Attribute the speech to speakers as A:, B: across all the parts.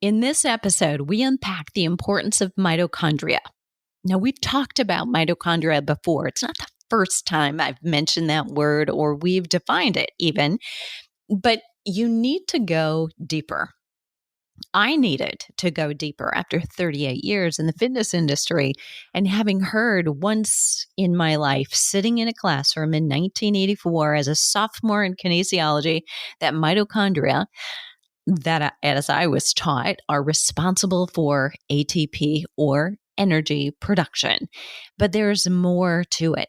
A: In this episode, we unpack the importance of mitochondria. Now, we've talked about mitochondria before. It's not the first time I've mentioned that word or we've defined it even, but you need to go deeper. I needed to go deeper after 38 years in the fitness industry and having heard once in my life, sitting in a classroom in 1984 as a sophomore in kinesiology, that mitochondria, that, as I was taught, are responsible for ATP or energy production. But there's more to it.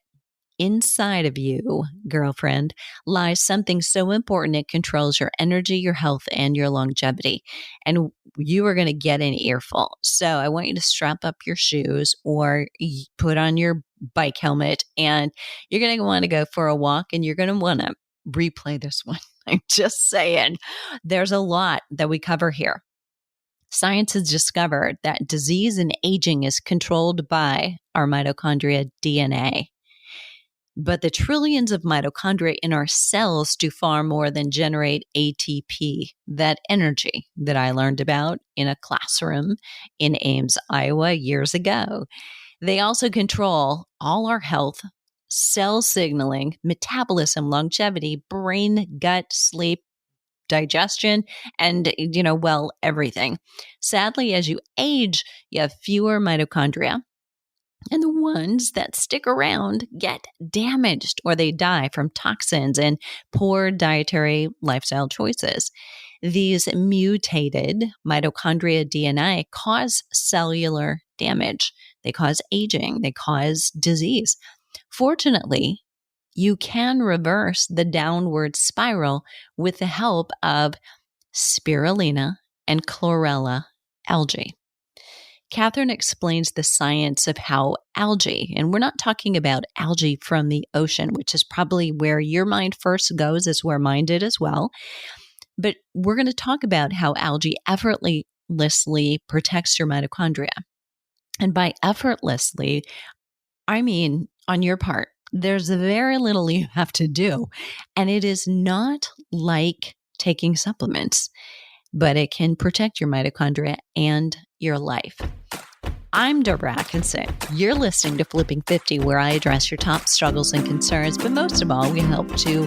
A: Inside of you, girlfriend, lies something so important it controls your energy, your health, and your longevity. And you are going to get an earful. So I want you to strap up your shoes or put on your bike helmet, and you're going to want to go for a walk, and you're going to want to replay this one. I'm just saying, there's a lot that we cover here. Science has discovered that disease and aging is controlled by our mitochondria DNA. But the trillions of mitochondria in our cells do far more than generate ATP, that energy that I learned about in a classroom in Ames, Iowa years ago. They also control all our health, cell signaling, metabolism, longevity, brain, gut, sleep, digestion, and, everything. Sadly, as you age, you have fewer mitochondria. And the ones that stick around get damaged or they die from toxins and poor dietary lifestyle choices. These mutated mitochondria DNA cause cellular damage. They cause aging. They cause disease. Fortunately, you can reverse the downward spiral with the help of spirulina and chlorella algae. Catharine explains the science of how algae, and we're not talking about algae from the ocean, which is probably where your mind first goes, is where mine did as well. But we're going to talk about how algae effortlessly protects your mitochondria. And by effortlessly, I mean on your part. There's very little you have to do. And it is not like taking supplements, but it can protect your mitochondria and your life. I'm Deborah Atkinson. You're listening to Flipping 50, where I address your top struggles and concerns, but most of all, we help to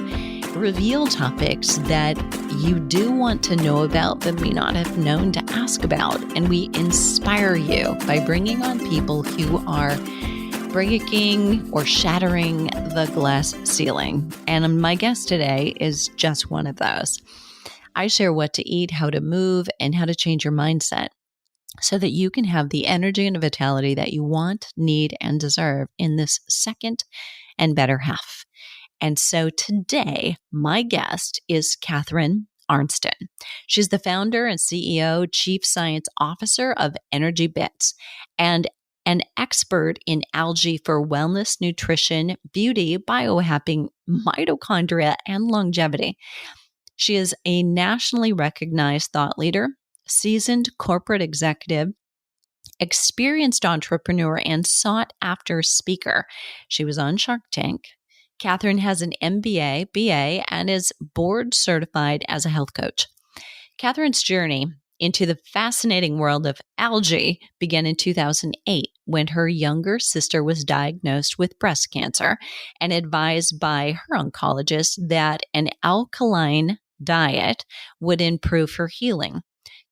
A: reveal topics that you do want to know about but may not have known to ask about. And we inspire you by bringing on people who are breaking or shattering the glass ceiling. And my guest today is just one of those. I share what to eat, how to move, and how to change your mindset so that you can have the energy and vitality that you want, need, and deserve in this second and better half. And so today, my guest is Catharine Arnstein. She's the founder and CEO, Chief Science Officer of Energy Bits, and an expert in algae for wellness, nutrition, beauty, biohacking, mitochondria, and longevity. She is a nationally recognized thought leader, seasoned corporate executive, experienced entrepreneur, and sought-after speaker. She was on Shark Tank. Catharine has an MBA, BA, and is board certified as a health coach. Catharine's journey into the fascinating world of algae began in 2008 when her younger sister was diagnosed with breast cancer and advised by her oncologist that an alkaline diet would improve her healing.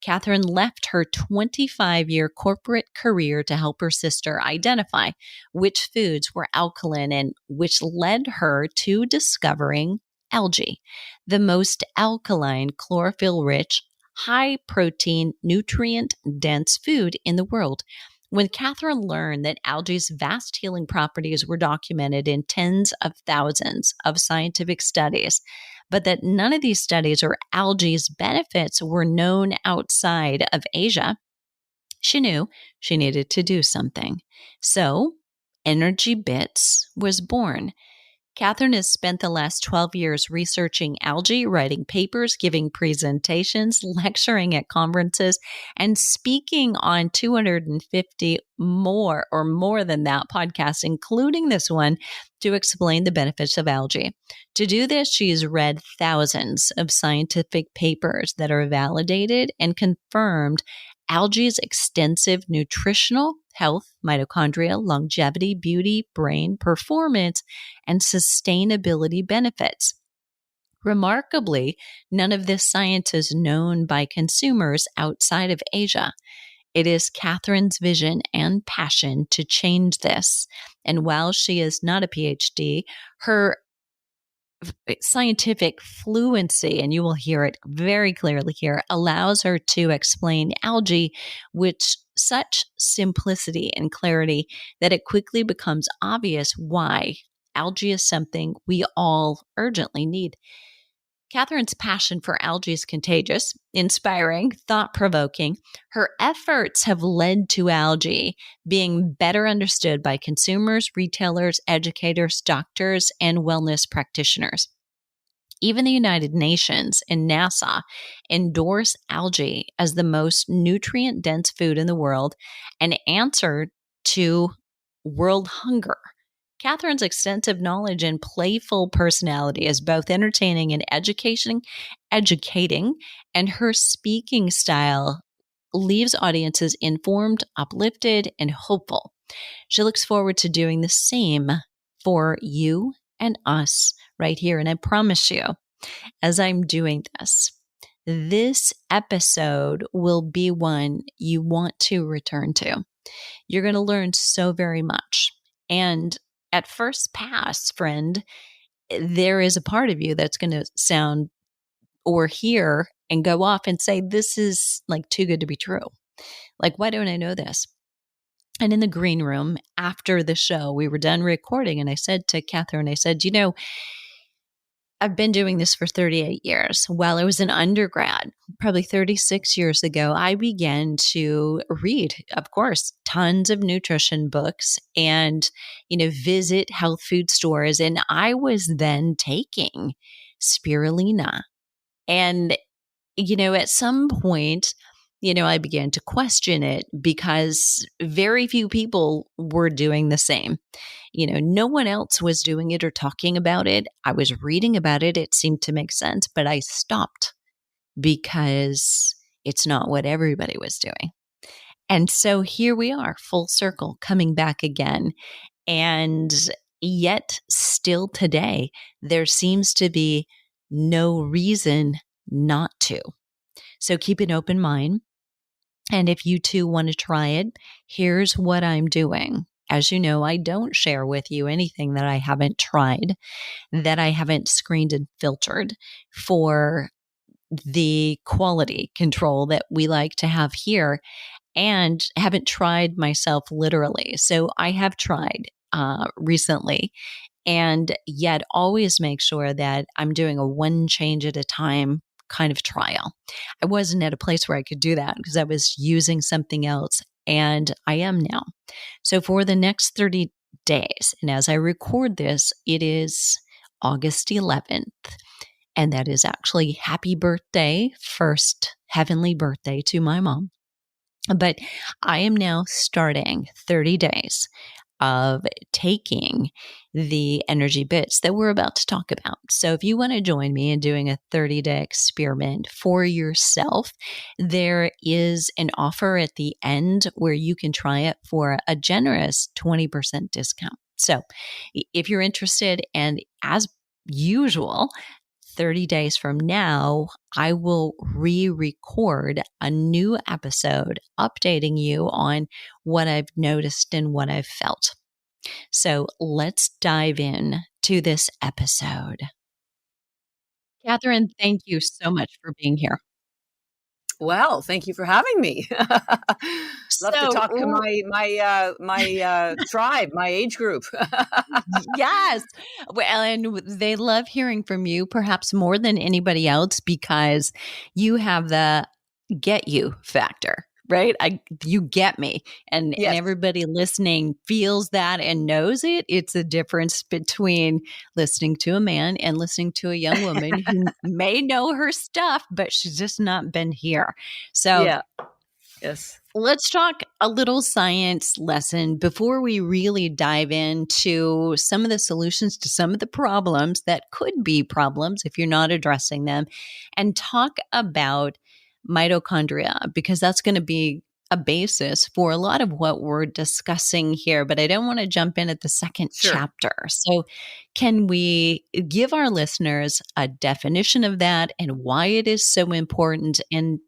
A: Catharine left her 25-year corporate career to help her sister identify which foods were alkaline, and which led her to discovering algae, the most alkaline, chlorophyll-rich, high-protein, nutrient-dense food in the world. When Catharine learned that algae's vast healing properties were documented in tens of thousands of scientific studies, but that none of these studies or algae's benefits were known outside of Asia, she knew she needed to do something. So, Energy Bits was born. Catherine has spent the last 12 years researching algae, writing papers, giving presentations, lecturing at conferences, and speaking on 250 more than that podcasts, including this one, to explain the benefits of algae. To do this, she's read thousands of scientific papers that are validated and confirmed algae's extensive nutritional, health, mitochondria, longevity, beauty, brain, performance, and sustainability benefits. Remarkably, none of this science is known by consumers outside of Asia. It is Catherine's vision and passion to change this. And while she is not a PhD, her scientific fluency, and you will hear it very clearly here, allows her to explain algae with such simplicity and clarity that it quickly becomes obvious why algae is something we all urgently need. Catherine's passion for algae is contagious, inspiring, thought-provoking. Her efforts have led to algae being better understood by consumers, retailers, educators, doctors, and wellness practitioners. Even the United Nations and NASA endorse algae as the most nutrient-dense food in the world, an answer to world hunger. Catherine's extensive knowledge and playful personality is both entertaining and educating, and her speaking style leaves audiences informed, uplifted, and hopeful. She looks forward to doing the same for you and us right here. And I promise you, as I'm doing this episode will be one you want to return to. You're going to learn so very much. And at first pass, friend, there is a part of you that's going to sound or hear and go off and say, this is like too good to be true. Like, why don't I know this? And in the green room after the show, we were done recording. And I said to Catherine, I said, I've been doing this for 38 years. While I was an undergrad, probably 36 years ago, I began to read, of course, tons of nutrition books and, visit health food stores. And I was then taking spirulina. And, at some point, I began to question it because very few people were doing the same. No one else was doing it or talking about it. I was reading about it. It seemed to make sense, but I stopped because it's not what everybody was doing. And so here we are, full circle, coming back again. And yet still today, there seems to be no reason not to. So keep an open mind. And if you too want to try it, here's what I'm doing. As you know, I don't share with you anything that I haven't tried, that I haven't screened and filtered for the quality control that we like to have here, and haven't tried myself literally. So I have tried recently, and yet always make sure that I'm doing a one change at a time kind of trial. I wasn't at a place where I could do that because I was using something else, and I am now. So for the next 30 days, and as I record this, it is August 11th, and that is actually happy birthday, first heavenly birthday to my mom. But I am now starting 30 days of taking the energy bits that we're about to talk about. So if you want to join me in doing a 30-day experiment for yourself, there is an offer at the end where you can try it for a generous 20% discount. So if you're interested, and as usual, 30 days from now, I will re-record a new episode updating you on what I've noticed and what I've felt. So let's dive in to this episode. Catherine, thank you so much for being here.
B: Well, thank you for having me. Love to talk to my tribe, my age group.
A: Yes. Well, and they love hearing from you, perhaps more than anybody else, because you have the get you factor. right? You get me. And
B: Yes.
A: everybody listening feels that and knows it. It's a difference between listening to a man and listening to a young woman who may know her stuff, but she's just not been here. So
B: Yeah. Yes.
A: let's talk a little science lesson before we really dive into some of the solutions to some of the problems that could be problems if you're not addressing them, and talk about mitochondria, because that's going to be a basis for a lot of what we're discussing here. But I don't want to jump in at the second
B: Sure.
A: chapter. So, can we give our listeners a definition of that and why it is so important, and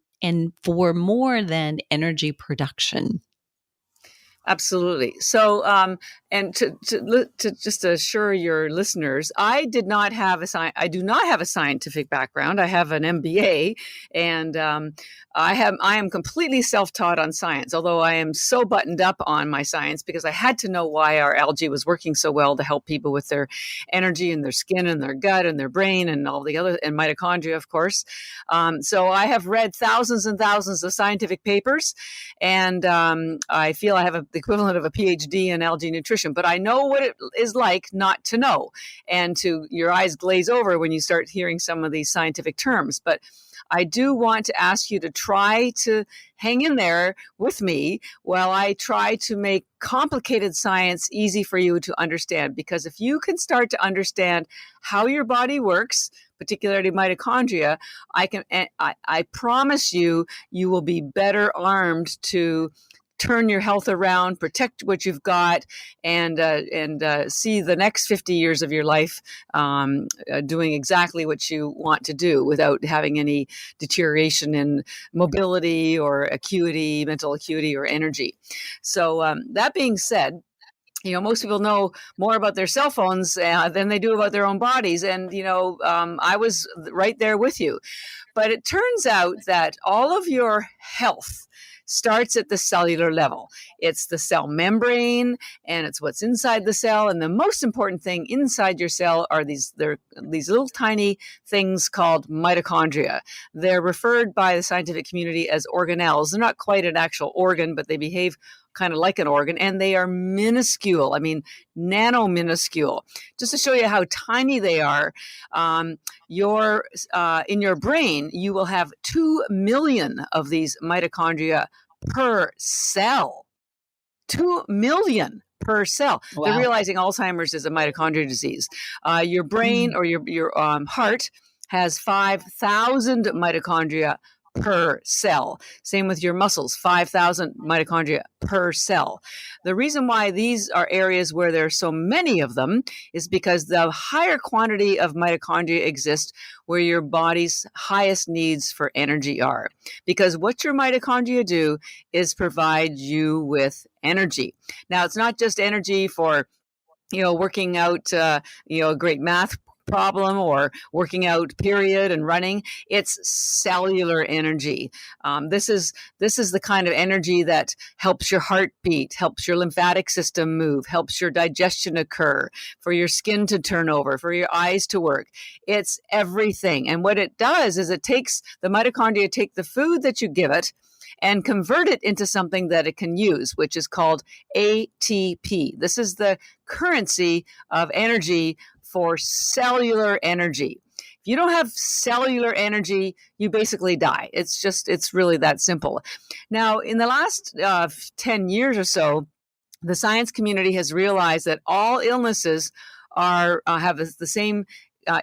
A: for more than energy production?
B: Absolutely. So, and to just assure your listeners, I do not have a scientific background. I have an MBA, and I am completely self-taught on science. Although I am so buttoned up on my science because I had to know why our algae was working so well to help people with their energy and their skin and their gut and their brain and all the other, and mitochondria, of course. So I have read thousands and thousands of scientific papers, and I feel I have the equivalent of a PhD in algae nutrition, but I know what it is like not to know, and your eyes glaze over when you start hearing some of these scientific terms. But I do want to ask you to try to hang in there with me while I try to make complicated science easy for you to understand. Because if you can start to understand how your body works, particularly mitochondria, I promise you, you will be better armed to turn your health around, protect what you've got, and see the next 50 years of your life doing exactly what you want to do without having any deterioration in mobility or acuity, mental acuity, or energy. So that being said, most people know more about their cell phones than they do about their own bodies. And, I was right there with you. But it turns out that all of your health starts at the cellular level. It's the cell membrane, and it's what's inside the cell. And the most important thing inside your cell are these little tiny things called mitochondria. They're referred by the scientific community as organelles. They're not quite an actual organ, but they behave kind of like an organ, and they are minuscule. I mean, nano-minuscule. Just to show you how tiny they are, in your brain, you will have 2 million of these mitochondria per cell. 2 million per cell.
A: Wow.
B: They're realizing Alzheimer's is a mitochondria disease. Your brain or your heart has 5,000 mitochondria per cell. Same with your muscles, 5,000 mitochondria per cell. The reason why these are areas where there are so many of them is because the higher quantity of mitochondria exist where your body's highest needs for energy are. Because what your mitochondria do is provide you with energy. Now, it's not just energy for working out, a great math problem or working out, period, and running. It's cellular energy. This is the kind of energy that helps your heart beat, helps your lymphatic system move, helps your digestion occur, for your skin to turn over, for your eyes to work. It's everything. And what it does is the mitochondria take the food that you give it and convert it into something that it can use, which is called ATP. This is the currency of energy for cellular energy. If you don't have cellular energy, you basically die. It's really that simple. Now, in the last 10 years or so, the science community has realized that all illnesses have the same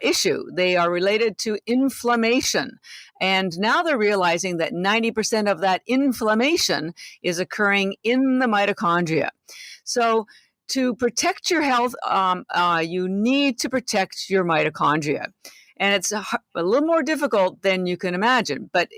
B: issue. They are related to inflammation. And now they're realizing that 90% of that inflammation is occurring in the mitochondria. So to protect your health, you need to protect your mitochondria. And it's a little more difficult than you can imagine. But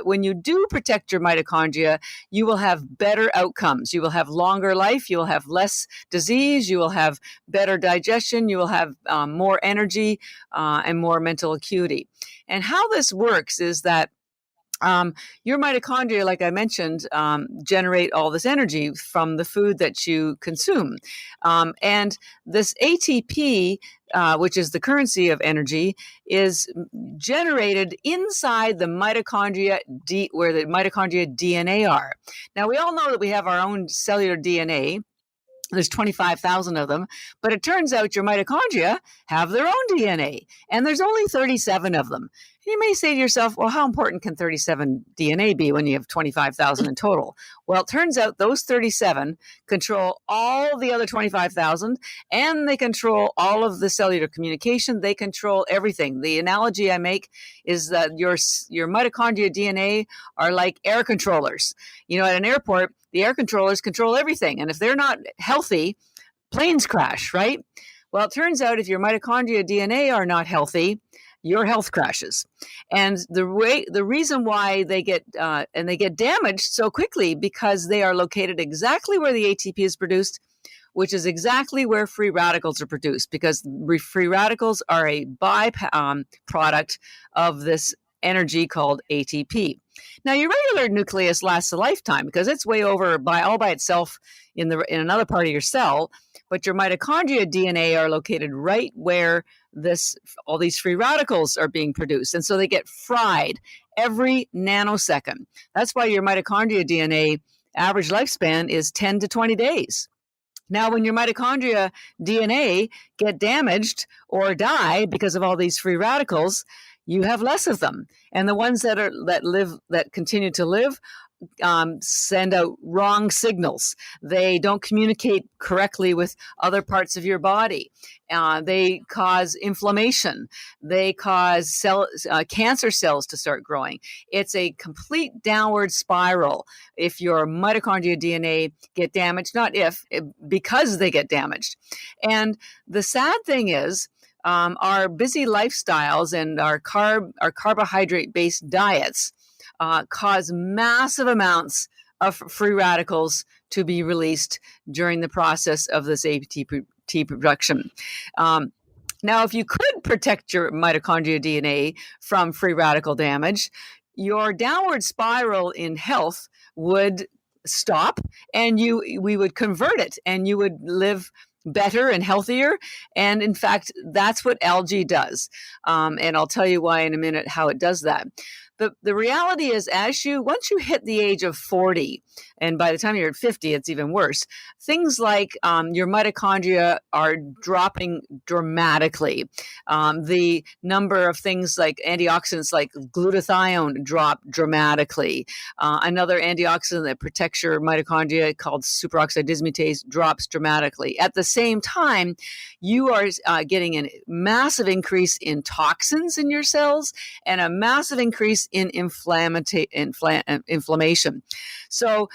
B: when you do protect your mitochondria, you will have better outcomes. You will have longer life. You will have less disease. You will have better digestion. You will have more energy and more mental acuity. And how this works is that Your mitochondria, like I mentioned, generate all this energy from the food that you consume. And this ATP, which is the currency of energy, is generated inside the mitochondria, where the mitochondria DNA are. Now, we all know that we have our own cellular DNA. There's 25,000 of them, but it turns out your mitochondria have their own DNA, and there's only 37 of them. You may say to yourself, well, how important can 37 DNA be when you have 25,000 in total? Well, it turns out those 37 control all the other 25,000, and they control all of the cellular communication. They control everything. The analogy I make is that your mitochondria DNA are like air controllers. At an airport, the air controllers control everything. And if they're not healthy, planes crash, right? Well, it turns out if your mitochondria DNA are not healthy, your health crashes. And the reason why they get damaged so quickly, because they are located exactly where the ATP is produced, which is exactly where free radicals are produced, because free radicals are a byproduct of this energy called ATP. Now, your regular nucleus lasts a lifetime because it's way over all by itself in another part of your cell, but your mitochondria DNA are located right where all these free radicals are being produced, and so they get fried every nanosecond. That's why your mitochondria DNA average lifespan is 10 to 20 days. Now, when your mitochondria DNA get damaged or die because of all these free radicals, you have less of them, and the ones that continue to live send out wrong signals. They don't communicate correctly with other parts of your body. They cause inflammation. They cause cancer cells to start growing. It's a complete downward spiral if your mitochondria DNA get damaged, because they get damaged. And the sad thing is, our busy lifestyles and our carbohydrate-based diets cause massive amounts of free radicals to be released during the process of this ATP production. Now, if you could protect your mitochondria DNA from free radical damage, your downward spiral in health would stop, and we would convert it, and you would live better and healthier. And in fact, that's what algae does. And I'll tell you why in a minute how it does that. The reality is, once you hit the age of 40, and by the time you're at 50, it's even worse, things like your mitochondria are dropping dramatically. The number of things like antioxidants like glutathione drop dramatically. Another antioxidant that protects your mitochondria called superoxide dismutase drops dramatically. At the same time, you are getting a massive increase in toxins in your cells and a massive increase in inflammation. So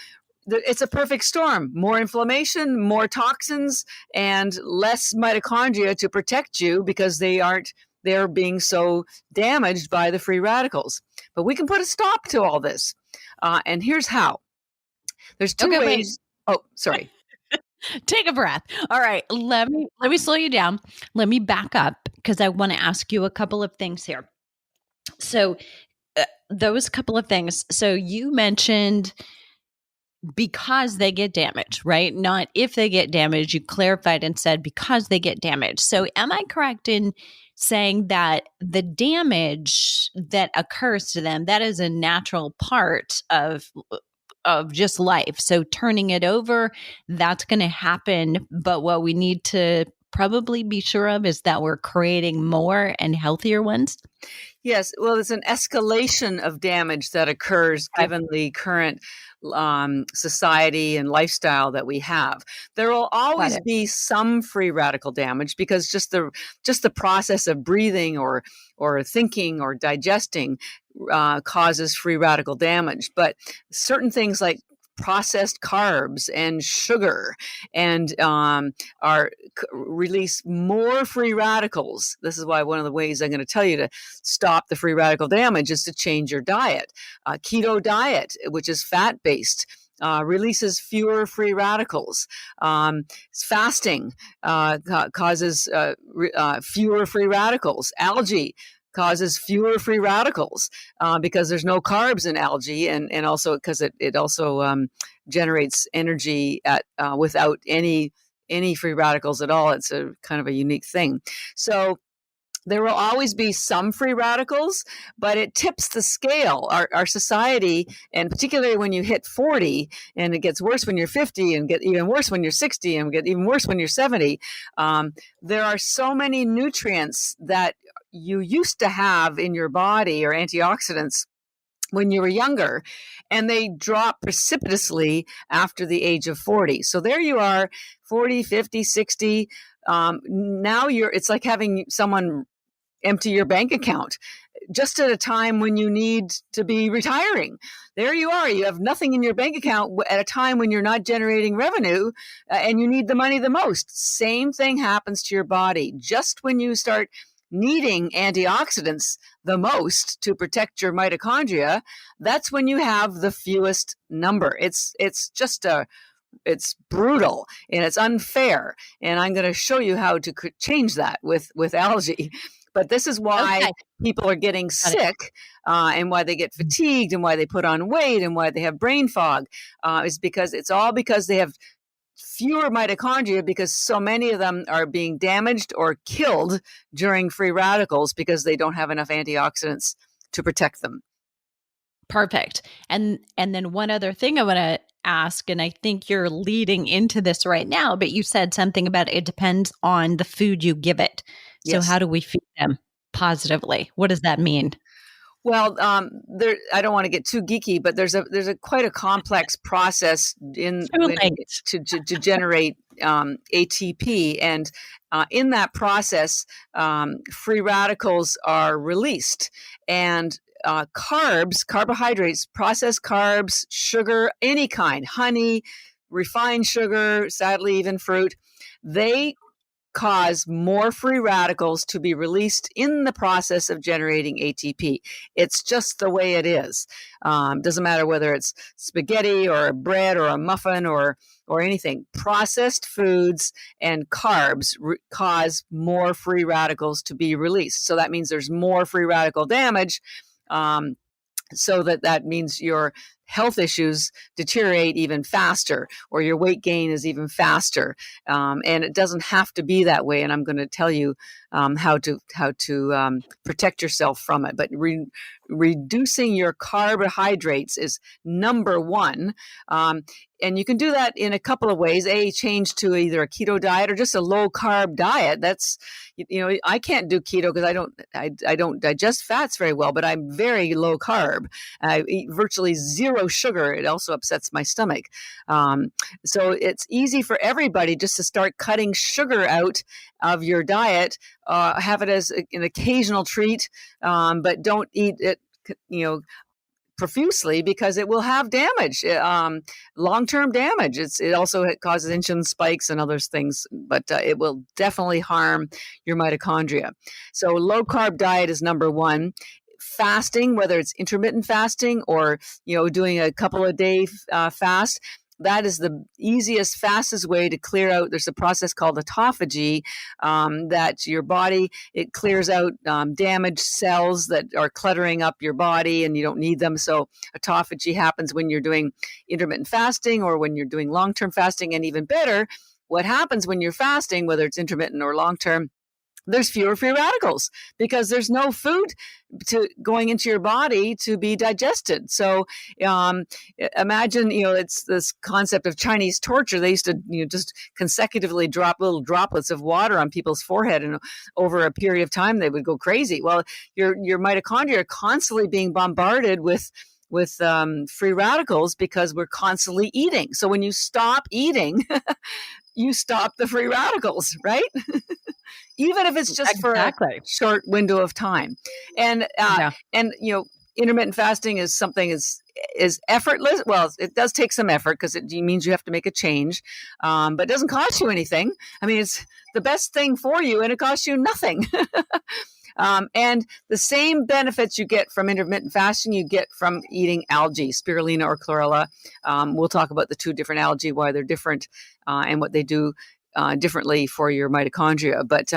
B: it's a perfect storm. More inflammation, more toxins, and less mitochondria to protect you because they're being so damaged by the free radicals. But we can put a stop to all this. And here's how. There's two ways. Wait. Oh, sorry.
A: Take a breath. All right. Let me slow you down. Let me back up because I want to ask you a couple of things here. So those couple of things. So you mentioned because they get damaged, right? Not if they get damaged. You clarified and said because they get damaged. So am I correct in saying that the damage that occurs to them, that is a natural part of just life? So turning it over, that's going to happen. But what we need to probably be sure of is that we're creating more and healthier ones.
B: Yes. Well, it's an escalation of damage that occurs given the current society and lifestyle that we have. There will always be some free radical damage because just the process of breathing or thinking or digesting causes free radical damage. But certain things like processed carbs and sugar and release more free radicals. This is why one of the ways I'm going to tell you to stop the free radical damage is to change your diet. Keto diet, which is fat-based, releases fewer free radicals. Fasting causes fewer free radicals. Algae causes fewer free radicals because there's no carbs in algae, and also because it also generates energy without any free radicals at all. It's a kind of a unique thing. So there will always be some free radicals, but it tips the scale. Our society, and particularly when you hit 40, and it gets worse when you're 50, and get even worse when you're 60, and get even worse when you're 70, there are so many nutrients that you used to have in your body, or antioxidants, when you were younger, and they drop precipitously after the age of 40. So there you are, 40, 50, 60. Now it's like having someone empty your bank account just at a time when you need to be retiring. There you are. You have nothing in your bank account at a time when you're not generating revenue and you need the money the most. Same thing happens to your body. Just when you start needing antioxidants the most to protect your mitochondria, that's when you have the fewest number. It's brutal and it's unfair. And I'm going to show you how to change that with algae. But this is why people are getting sick and why they get fatigued and why they put on weight and why they have brain fog is because it's all because they have fewer mitochondria, because so many of them are being damaged or killed during free radicals because they don't have enough antioxidants to protect them.
A: Perfect. And then one other thing I want to ask, and I think you're leading into this right now, but you said something about it depends on the food you give it. So
B: Yes.
A: how do we feed them positively? What does that mean?
B: Well, I don't want to get too geeky, but there's quite a complex process to generate ATP, and in that process, free radicals are released, and carbohydrates, processed carbs, sugar, any kind, honey, refined sugar, sadly even fruit, they cause more free radicals to be released in the process of generating ATP. It's just the way it is. Doesn't matter whether it's spaghetti or a bread or a muffin or anything. Processed foods and carbs cause more free radicals to be released. So that means there's more free radical damage. So that means your health issues deteriorate even faster, or your weight gain is even faster. And it doesn't have to be that way. And I'm going to tell you how to protect yourself from it. But reducing your carbohydrates is number one. And you can do that in a couple of ways. Change to either a keto diet or just a low carb diet. That's, I can't do keto because I don't digest fats very well, but I'm very low carb. I eat virtually zero sugar. It also upsets my stomach. So it's easy for everybody just to start cutting sugar out of your diet. Have it as an occasional treat, but don't eat it, profusely, because it will have damage, long-term damage. It also causes insulin spikes and other things, but it will definitely harm your mitochondria. So low-carb diet is number one. Fasting, whether it's intermittent fasting or doing a couple of day fast, that is the easiest, fastest way to clear out. There's a process called autophagy that your body, it clears out damaged cells that are cluttering up your body and you don't need them. So autophagy happens when you're doing intermittent fasting or when you're doing long-term fasting. And even better, what happens when you're fasting, whether it's intermittent or long-term, there's fewer free radicals because there's no food going into your body to be digested. So imagine, it's this concept of Chinese torture. They used to just consecutively drop little droplets of water on people's forehead, and over a period of time they would go crazy. Well, your mitochondria are constantly being bombarded with free radicals because we're constantly eating. So when you stop eating, you stop the free radicals, right? Even if it's just for a short window of time. And intermittent fasting is something is effortless. Well, it does take some effort because it means you have to make a change, but it doesn't cost you anything. I mean, it's the best thing for you, and it costs you nothing. And the same benefits you get from intermittent fasting, you get from eating algae, spirulina or chlorella. We'll talk about the two different algae, why they're different, and what they do differently for your mitochondria, but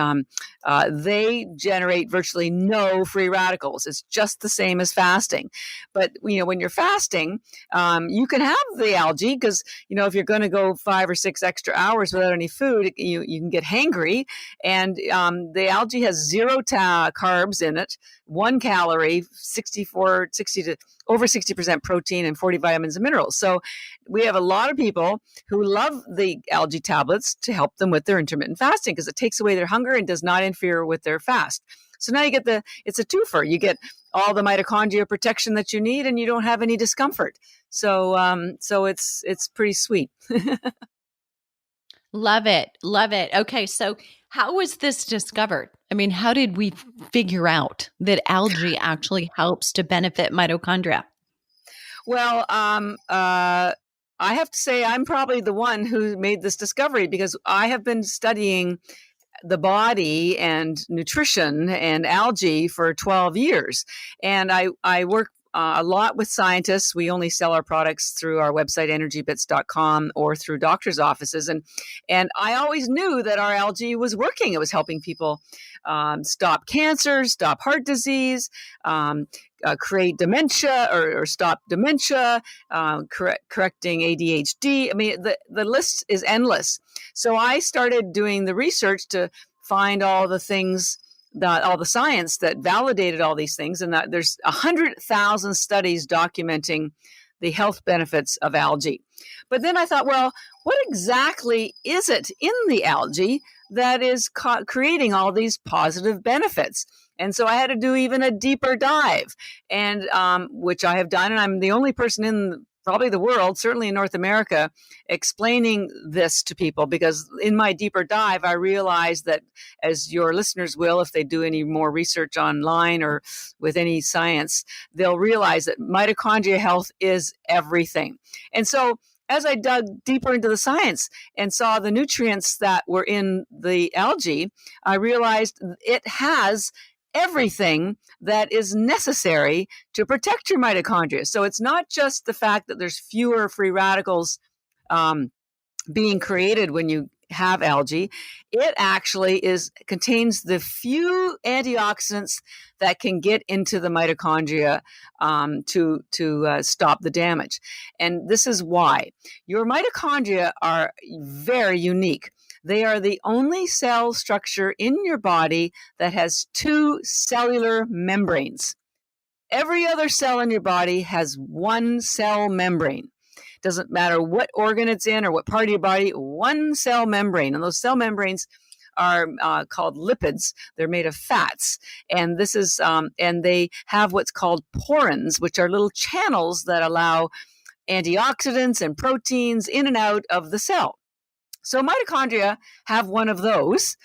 B: they generate virtually no free radicals. It's just the same as fasting. But when you're fasting, you can have the algae because if you're going to go 5 or 6 extra hours without any food, you can get hangry. And the algae has zero carbs in it, 1 calorie, 60 to over 60% protein, and 40 vitamins and minerals. So we have a lot of people who love the algae tablets to help them with their intermittent fasting because it takes away their hunger and does not interfere with their fast. So now you get it's a twofer. You get all the mitochondria protection that you need, and you don't have any discomfort. So it's pretty sweet.
A: Love it. Love it. Okay. So how was this discovered? I mean, how did we figure out that algae actually helps to benefit mitochondria?
B: Well, I have to say I'm probably the one who made this discovery because I have been studying the body and nutrition and algae for 12 years. And I work a lot with scientists. We only sell our products through our website, energybits.com, or through doctors' offices. And I always knew that our algae was working. It was helping people stop cancer, stop heart disease, create dementia or stop dementia, correcting ADHD. I mean, the list is endless. So I started doing the research to find all the things, all the science that validated all these things, and that there's 100,000 studies documenting the health benefits of algae. But then I thought, well, what exactly is it in the algae that is creating all these positive benefits? And so I had to do even a deeper dive, and which I have done, and I'm the only person in probably the world, certainly in North America, explaining this to people, because in my deeper dive, I realized that, as your listeners will, if they do any more research online or with any science, they'll realize that mitochondria health is everything. And so as I dug deeper into the science and saw the nutrients that were in the algae, I realized it has everything that is necessary to protect your mitochondria. So it's not just the fact that there's fewer free radicals being created when you have algae. It actually contains the few antioxidants that can get into the mitochondria to stop the damage. And this is why. Your mitochondria are very unique. They are the only cell structure in your body that has 2 cellular membranes. Every other cell in your body has 1 cell membrane. Doesn't matter what organ it's in or what part of your body, 1 cell membrane. And those cell membranes are called lipids. They're made of fats. And this is and they have what's called porins, which are little channels that allow antioxidants and proteins in and out of the cell. So mitochondria have one of those,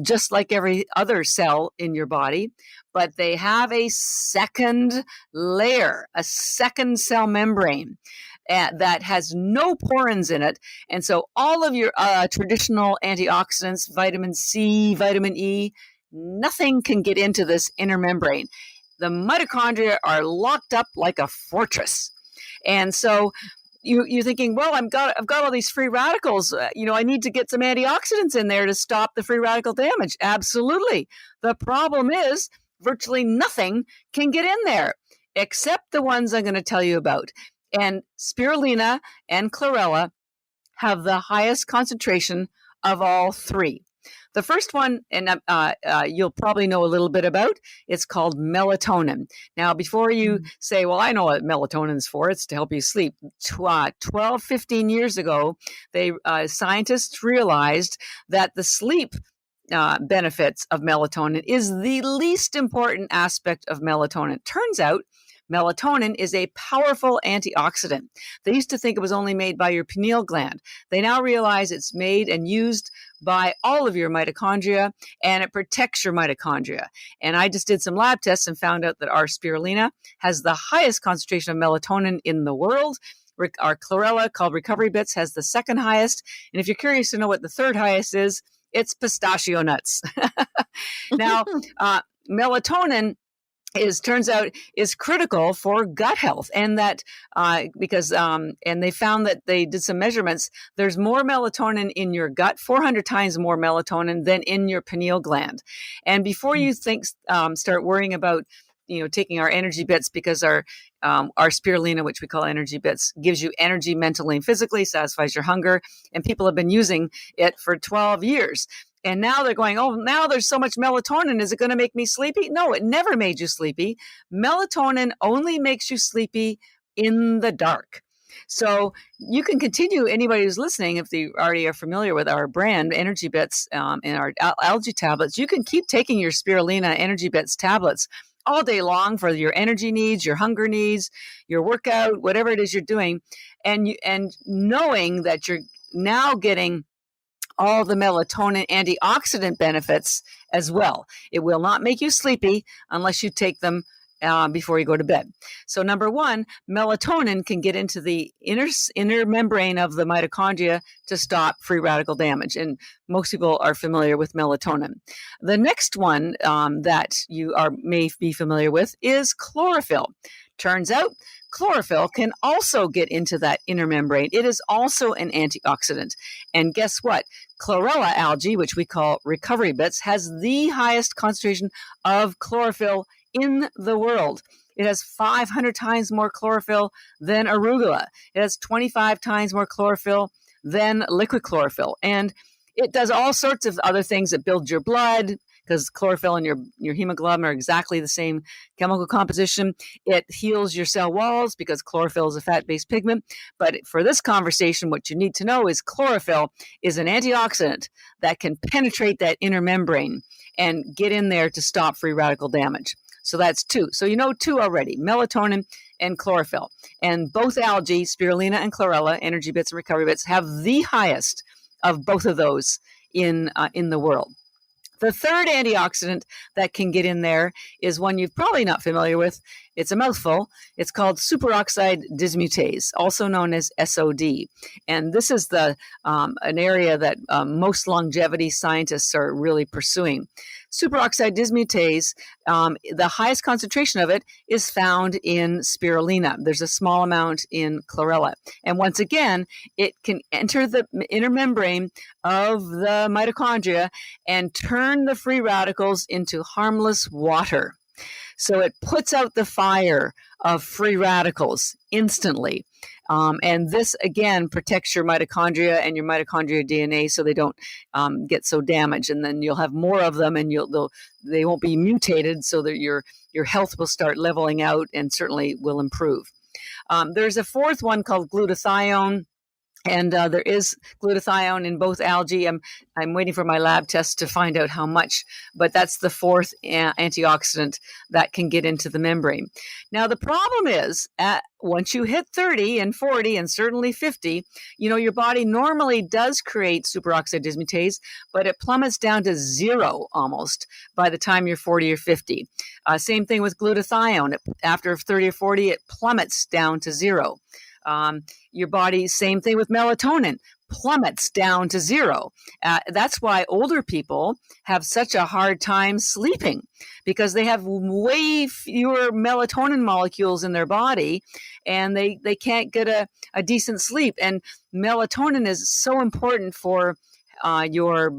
B: just like every other cell in your body, but they have a second layer, a second cell membrane that has no porins in it. And so all of your traditional antioxidants, vitamin C, vitamin E, nothing can get into this inner membrane. The mitochondria are locked up like a fortress. And so you're thinking, well, I've got all these free radicals. I need to get some antioxidants in there to stop the free radical damage. Absolutely. The problem is virtually nothing can get in there except the ones I'm going to tell you about. And spirulina and chlorella have the highest concentration of all 3. The first one, and you'll probably know a little bit about, it's called melatonin. Now, before you say, well, I know what melatonin's for, it's to help you sleep. 12, 15 years ago, scientists realized that the sleep benefits of melatonin is the least important aspect of melatonin. Turns out, melatonin is a powerful antioxidant. They used to think it was only made by your pineal gland. They now realize it's made and used by all of your mitochondria, and it protects your mitochondria. And I just did some lab tests and found out that our spirulina has the highest concentration of melatonin in the world. Our chlorella, called Recovery Bits, has the second highest. And if you're curious to know what the third highest is, it's pistachio nuts. Now, melatonin turns out is critical for gut health, and that because and they found that they did some measurements. There's more melatonin in your gut, 400 times more melatonin than in your pineal gland. And before you start worrying about taking our energy bits, because our spirulina, which we call energy bits, gives you energy mentally and physically, satisfies your hunger, and people have been using it for 12 years. And now they're going, oh, now there's so much melatonin. Is it going to make me sleepy? No, it never made you sleepy. Melatonin only makes you sleepy in the dark. So you can continue, anybody who's listening, if they already are familiar with our brand, Energy Bits, and our algae tablets, you can keep taking your spirulina Energy Bits tablets all day long for your energy needs, your hunger needs, your workout, whatever it is you're doing. And knowing that you're now getting all the melatonin antioxidant benefits as well. It will not make you sleepy unless you take them before you go to bed. So number one, melatonin can get into the inner membrane of the mitochondria to stop free radical damage. And most people are familiar with melatonin. The next one that you may be familiar with is chlorophyll. Turns out chlorophyll can also get into that inner membrane. It is also an antioxidant. And guess what? Chlorella algae, which we call recovery bits, has the highest concentration of chlorophyll in the world. It has 500 times more chlorophyll than arugula. It has 25 times more chlorophyll than liquid chlorophyll. And it does all sorts of other things. It builds your blood, because chlorophyll and your hemoglobin are exactly the same chemical composition. It heals your cell walls because chlorophyll is a fat-based pigment. But for this conversation, what you need to know is chlorophyll is an antioxidant that can penetrate that inner membrane and get in there to stop free radical damage. So that's two. So you know two already, melatonin and chlorophyll. And both algae, spirulina and chlorella, energy bits and recovery bits, have the highest of both of those in the world. The third antioxidant that can get in there is one you're probably not familiar with. It's a mouthful. It's called superoxide dismutase, also known as SOD. And this is an area that most longevity scientists are really pursuing. Superoxide dismutase, the highest concentration of it is found in spirulina. There's a small amount in chlorella. And once again, it can enter the inner membrane of the mitochondria and turn the free radicals into harmless water. So it puts out the fire of free radicals instantly. And this, again, protects your mitochondria and your mitochondria DNA so they don't get so damaged. And then you'll have more of them, and they won't be mutated, so that your health will start leveling out and certainly will improve. There's a fourth one called glutathione. And there is glutathione in both algae. I'm waiting for my lab test to find out how much, but that's the fourth antioxidant that can get into the membrane. Now, the problem is, once you hit 30 and 40 and certainly 50, your body normally does create superoxide dismutase, but it plummets down to zero almost by the time you're 40 or 50. Same thing with glutathione. After 30 or 40, it plummets down to zero. Your body, same thing with melatonin, plummets down to zero. That's why older people have such a hard time sleeping, because they have way fewer melatonin molecules in their body, and they can't get a decent sleep. And melatonin is so important for your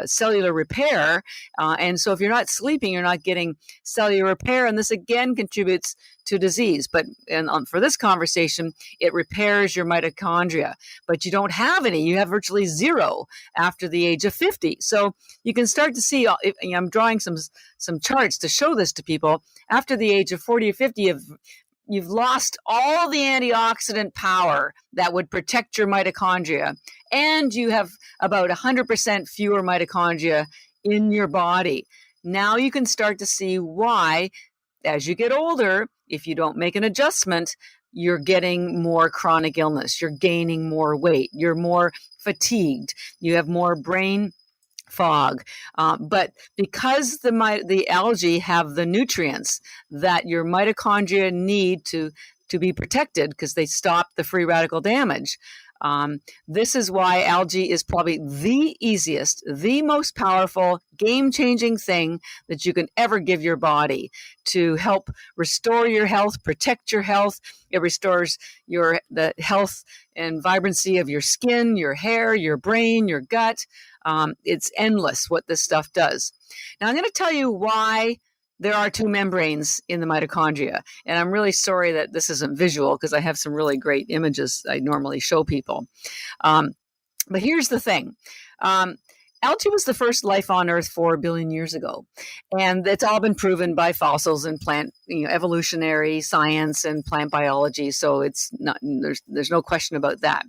B: cellular repair. And so if you're not sleeping, you're not getting cellular repair. And this again contributes to disease. But for this conversation, it repairs your mitochondria. But you don't have any. You have virtually zero after the age of 50. So you can start to see, I'm drawing some charts to show this to people. After the age of 40 or 50, you've lost all the antioxidant power that would protect your mitochondria, and you have about 100% fewer mitochondria in your body. Now you can start to see why, as you get older, if you don't make an adjustment, you're getting more chronic illness, you're gaining more weight, you're more fatigued, you have more brain fog. But because the algae have the nutrients that your mitochondria need to be protected, because they stop the free radical damage, This is why algae is probably the easiest, the most powerful, game-changing thing that you can ever give your body to help restore your health, protect your health. It restores the health and vibrancy of your skin, your hair, your brain, your gut. It's endless what this stuff does. Now, I'm going to tell you why there are two membranes in the mitochondria. And I'm really sorry that this isn't visual because I have some really great images I normally show people. But here's the thing. Algae was the first life on Earth 4 billion years ago. And it's all been proven by fossils and plant, evolutionary science and plant biology. So it's not, there's no question about that.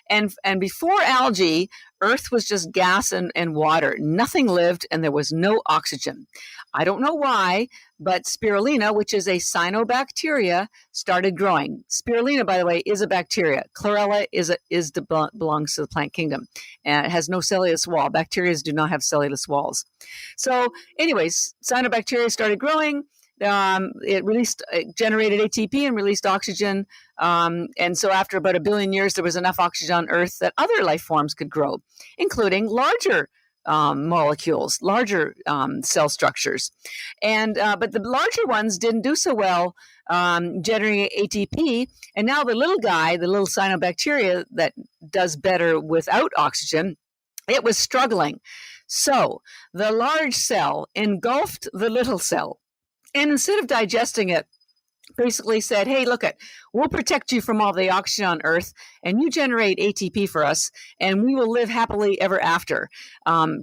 B: And before algae, Earth was just gas and water. Nothing lived, and there was no oxygen. I don't know why, but spirulina, which is a cyanobacteria, started growing. Spirulina, by the way, is a bacteria. Chlorella belongs to the plant kingdom, and it has no cellulose wall. Bacteria do not have cellulose walls. So, anyways, cyanobacteria started growing. It generated ATP and released oxygen. And so after about 1 billion years, there was enough oxygen on Earth that other life forms could grow, including larger molecules, larger cell structures. But the larger ones didn't do so well generating ATP. And now the little guy, the little cyanobacteria that does better without oxygen, it was struggling. So the large cell engulfed the little cell. And instead of digesting it, basically said, hey, we'll protect you from all the oxygen on Earth, and you generate ATP for us, and we will live happily ever after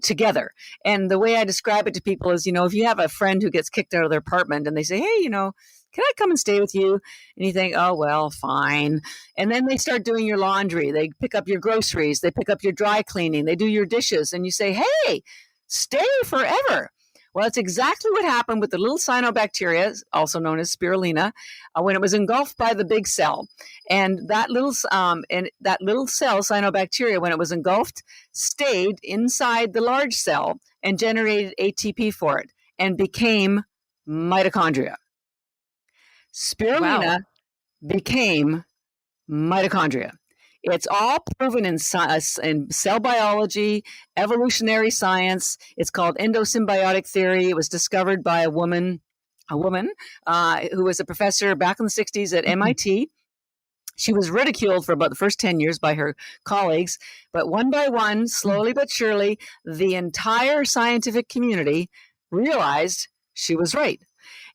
B: together. And the way I describe it to people is, if you have a friend who gets kicked out of their apartment and they say, hey, can I come and stay with you? And you think, oh, well, fine. And then they start doing your laundry. They pick up your groceries. They pick up your dry cleaning. They do your dishes. And you say, hey, stay forever. Well, that's exactly what happened with the little cyanobacteria, also known as spirulina, when it was engulfed by the big cell. And that little cell, cyanobacteria, when it was engulfed, stayed inside the large cell and generated ATP for it and became mitochondria. Spirulina became mitochondria. It's all proven in cell biology, evolutionary science. It's called endosymbiotic theory. It was discovered by a woman who was a professor back in the 60s at MIT. She was ridiculed for about the first 10 years by her colleagues, but one by one, slowly but surely, the entire scientific community realized she was right.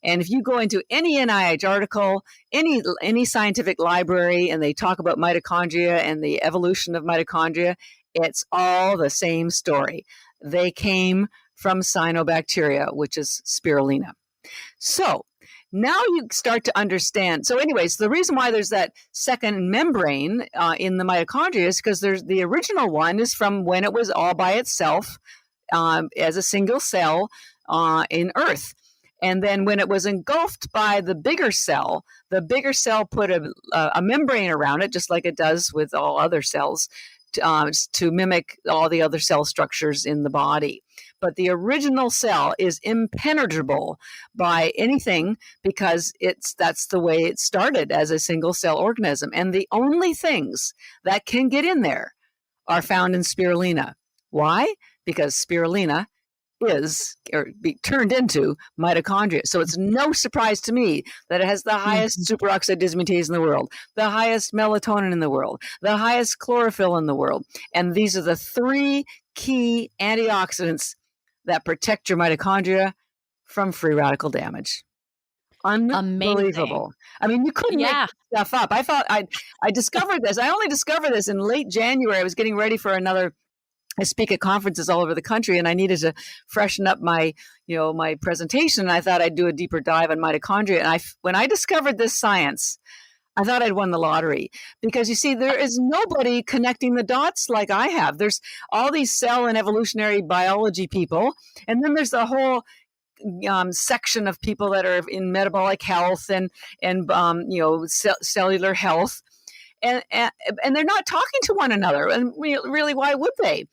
B: And if you go into any NIH article, any scientific library, and they talk about mitochondria and the evolution of mitochondria, it's all the same story. They came from cyanobacteria, which is spirulina. So now you start to understand. So anyways, the reason why there's that second membrane in the mitochondria is because the original one is from when it was all by itself as a single cell in Earth. And then when it was engulfed by the bigger cell put a membrane around it, just like it does with all other cells, to mimic all the other cell structures in the body. But the original cell is impenetrable by anything because that's the way it started as a single cell organism. And the only things that can get in there are found in spirulina. Why? Because spirulina be turned into mitochondria. So it's no surprise to me that it has the highest superoxide dismutase in the world, the highest melatonin in the world, the highest chlorophyll in the world. And these are the 3 key antioxidants that protect your mitochondria from free radical damage. Unbelievable.
A: Amazing.
B: I mean, you couldn't make stuff up. I thought I discovered this. I only discovered this in late January. I was getting ready for I speak at conferences all over the country, and I needed to freshen up my presentation. And I thought I'd do a deeper dive on mitochondria. And when I discovered this science, I thought I'd won the lottery because you see, there is nobody connecting the dots like I have. There's all these cell and evolutionary biology people, and then there's the whole section of people that are in metabolic health and cellular health. And they're not talking to one another. And really, why would they?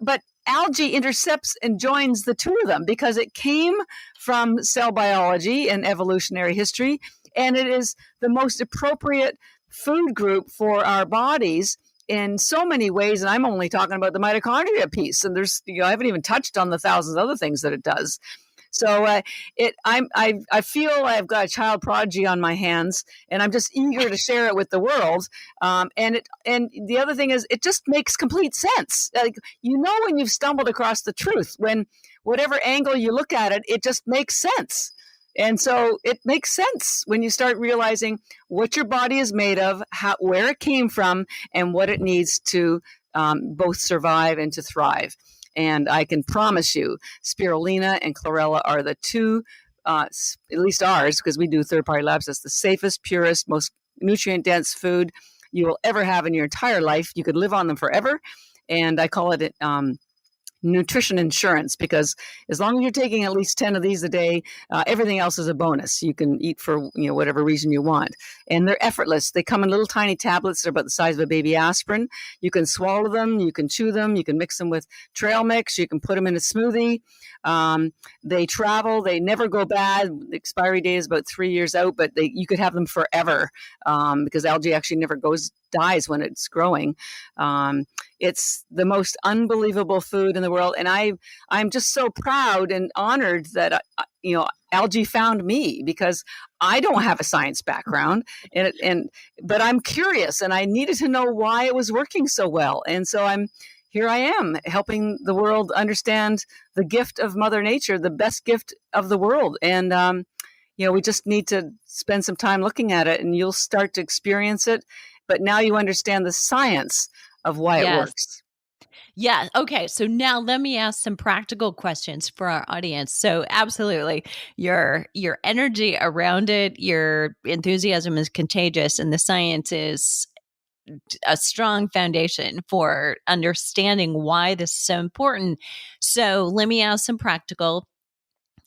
B: But algae intercepts and joins the two of them because it came from cell biology and evolutionary history. And it is the most appropriate food group for our bodies in so many ways. And I'm only talking about the mitochondria piece. And there's, I haven't even touched on the thousands of other things that it does. So I feel I've got a child prodigy on my hands, and I'm just eager to share it with the world. And the other thing is, it just makes complete sense. Like, when you've stumbled across the truth, when whatever angle you look at it, it just makes sense. And so it makes sense when you start realizing what your body is made of, where it came from, and what it needs to both survive and to thrive. And I can promise you, spirulina and chlorella are the two, at least ours, because we do third-party labs, that's the safest, purest, most nutrient-dense food you will ever have in your entire life. You could live on them forever. And I call it nutrition insurance, because as long as you're taking at least 10 of these a day, everything else is a bonus. You can eat for whatever reason you want. And they're effortless. They come in little tiny tablets. They're about the size of a baby aspirin. You can swallow them. You can chew them. You can mix them with trail mix. You can put them in a smoothie. They travel. They never go bad. The expiry date is about 3 years out, but you could have them forever, because algae actually never dies when it's growing. It's the most unbelievable food in the world. And I'm just so proud and honored that, algae found me, because I don't have a science background, but I'm curious, and I needed to know why it was working so well. And so here I am helping the world understand the gift of Mother Nature, the best gift of the world. And, we just need to spend some time looking at it, and you'll start to experience it. But now you understand the science of why it works.
A: Yeah. Okay. So now let me ask some practical questions for our audience. So absolutely, your energy around it, your enthusiasm is contagious, and the science is a strong foundation for understanding why this is so important. So let me ask some practical.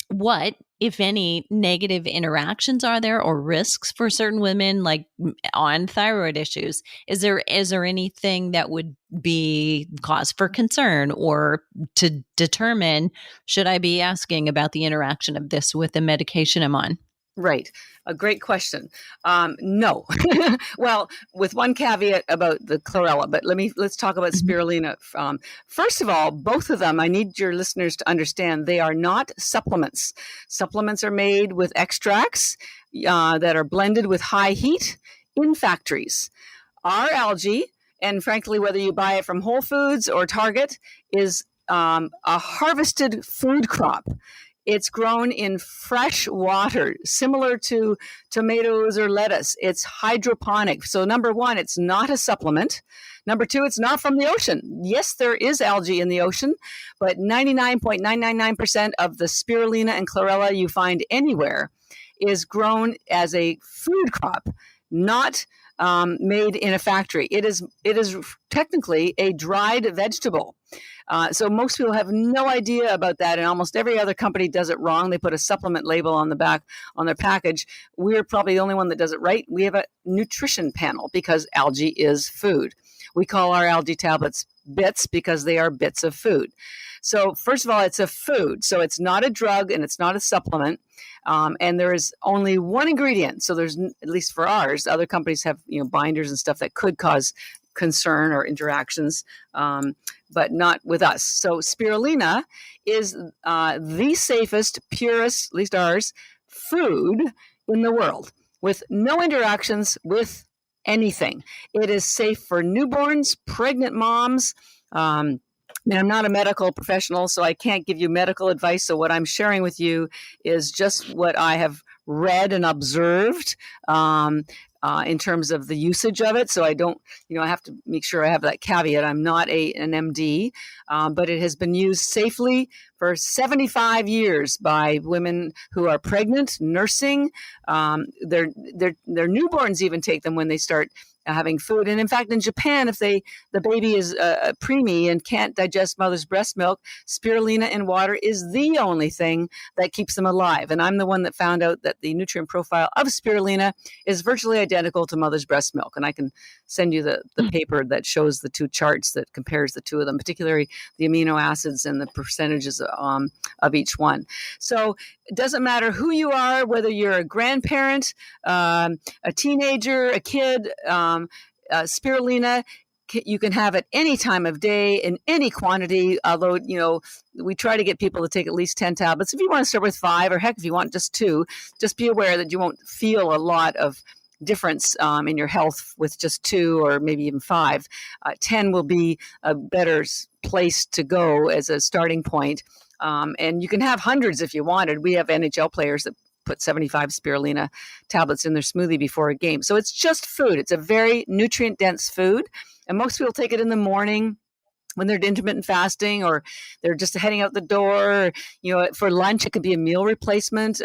A: What, if any, negative interactions are there, or risks for certain women, like on thyroid issues? Is there anything that would be cause for concern, or to determine, should I be asking about the interaction of this with the medication I'm on?
B: Right. A great question. No. Well, with one caveat about the chlorella, but let's talk about spirulina. First of all, both of them, I need your listeners to understand, they are not supplements. Supplements are made with extracts that are blended with high heat in factories. Our algae, and frankly, whether you buy it from Whole Foods or Target, is a harvested food crop. It's grown in fresh water, similar to tomatoes or lettuce. It's hydroponic. So number one, it's not a supplement. Number two, it's not from the ocean. Yes, there is algae in the ocean, but 99.999% of the spirulina and chlorella you find anywhere is grown as a food crop, not made in a factory. It is technically a dried vegetable. So most people have no idea about that, and almost every other company does it wrong. They put a supplement label on the back on their package. We're probably the only one that does it right. We have a nutrition panel, because algae is food. We call our algae tablets bits, because they are bits of food. So first of all, it's a food. So it's not a drug, and it's not a supplement. And there is only one ingredient. So there's, at least for ours, other companies have binders and stuff that could cause concern or interactions, but not with us. So spirulina is the safest, purest, at least ours, food in the world, with no interactions with anything. It is safe for newborns, pregnant moms. I'm not a medical professional, so I can't give you medical advice. So what I'm sharing with you is just what I have read and observed in terms of the usage of it. So I don't, I have to make sure I have that caveat. I'm not an MD, but it has been used safely for 75 years by women who are pregnant, nursing. Their newborns even take them when they start having food. And in fact, in Japan, if the baby is preemie and can't digest mother's breast milk, spirulina in water is the only thing that keeps them alive. And I'm the one that found out that the nutrient profile of spirulina is virtually identical to mother's breast milk. And I can send you the paper that shows the two charts that compares the two of them, particularly the amino acids and the percentages of each one. So it doesn't matter who you are, whether you're a grandparent, a teenager, a kid, spirulina you can have it any time of day in any quantity, although, we try to get people to take at least 10 tablets. If you want to start with 5, or heck, if you want just 2, just be aware that you won't feel a lot of difference in your health with just 2 or maybe even 5. 10 will be a better place to go as a starting point. And you can have hundreds if you wanted. We have NHL players that put 75 spirulina tablets in their smoothie before a game. So it's just food. It's a very nutrient-dense food. And most people take it in the morning when they're intermittent fasting, or they're just heading out the door. For lunch, it could be a meal replacement.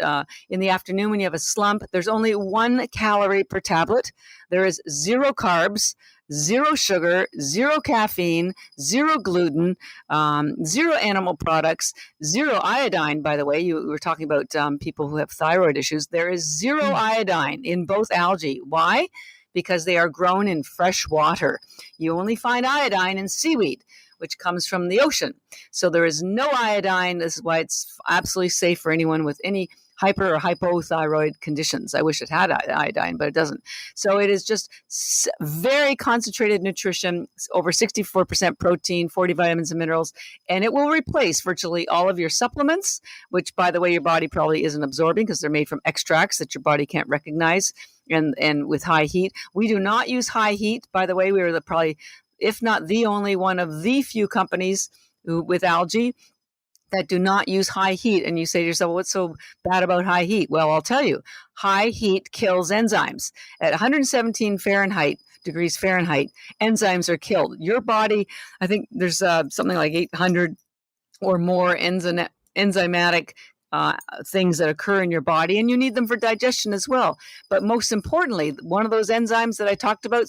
B: In the afternoon, when you have a slump, there's only 1 calorie per tablet. There is 0 carbs, 0 sugar, 0 caffeine, 0 gluten, 0 animal products, 0 iodine. By the way, you were talking about people who have thyroid issues. There is 0 iodine in both algae. Why? Because they are grown in fresh water. You only find iodine in seaweed, which comes from the ocean. So there is no iodine. This is why it's absolutely safe for anyone with any hyper or hypothyroid conditions. I wish it had iodine, but it doesn't. So it is just very concentrated nutrition, over 64% protein, 40 vitamins and minerals, and it will replace virtually all of your supplements, which, by the way, your body probably isn't absorbing because they're made from extracts that your body can't recognize, and with high heat. We do not use high heat. By the way, we are probably, if not the only one of the few companies with algae that do not use high heat. And you say to yourself, what's so bad about high heat? Well, I'll tell you, high heat kills enzymes. At 117 degrees Fahrenheit, enzymes are killed. Your body, I think there's something like 800 or more enzymatic things that occur in your body, and you need them for digestion as well. But most importantly, one of those enzymes that I talked about,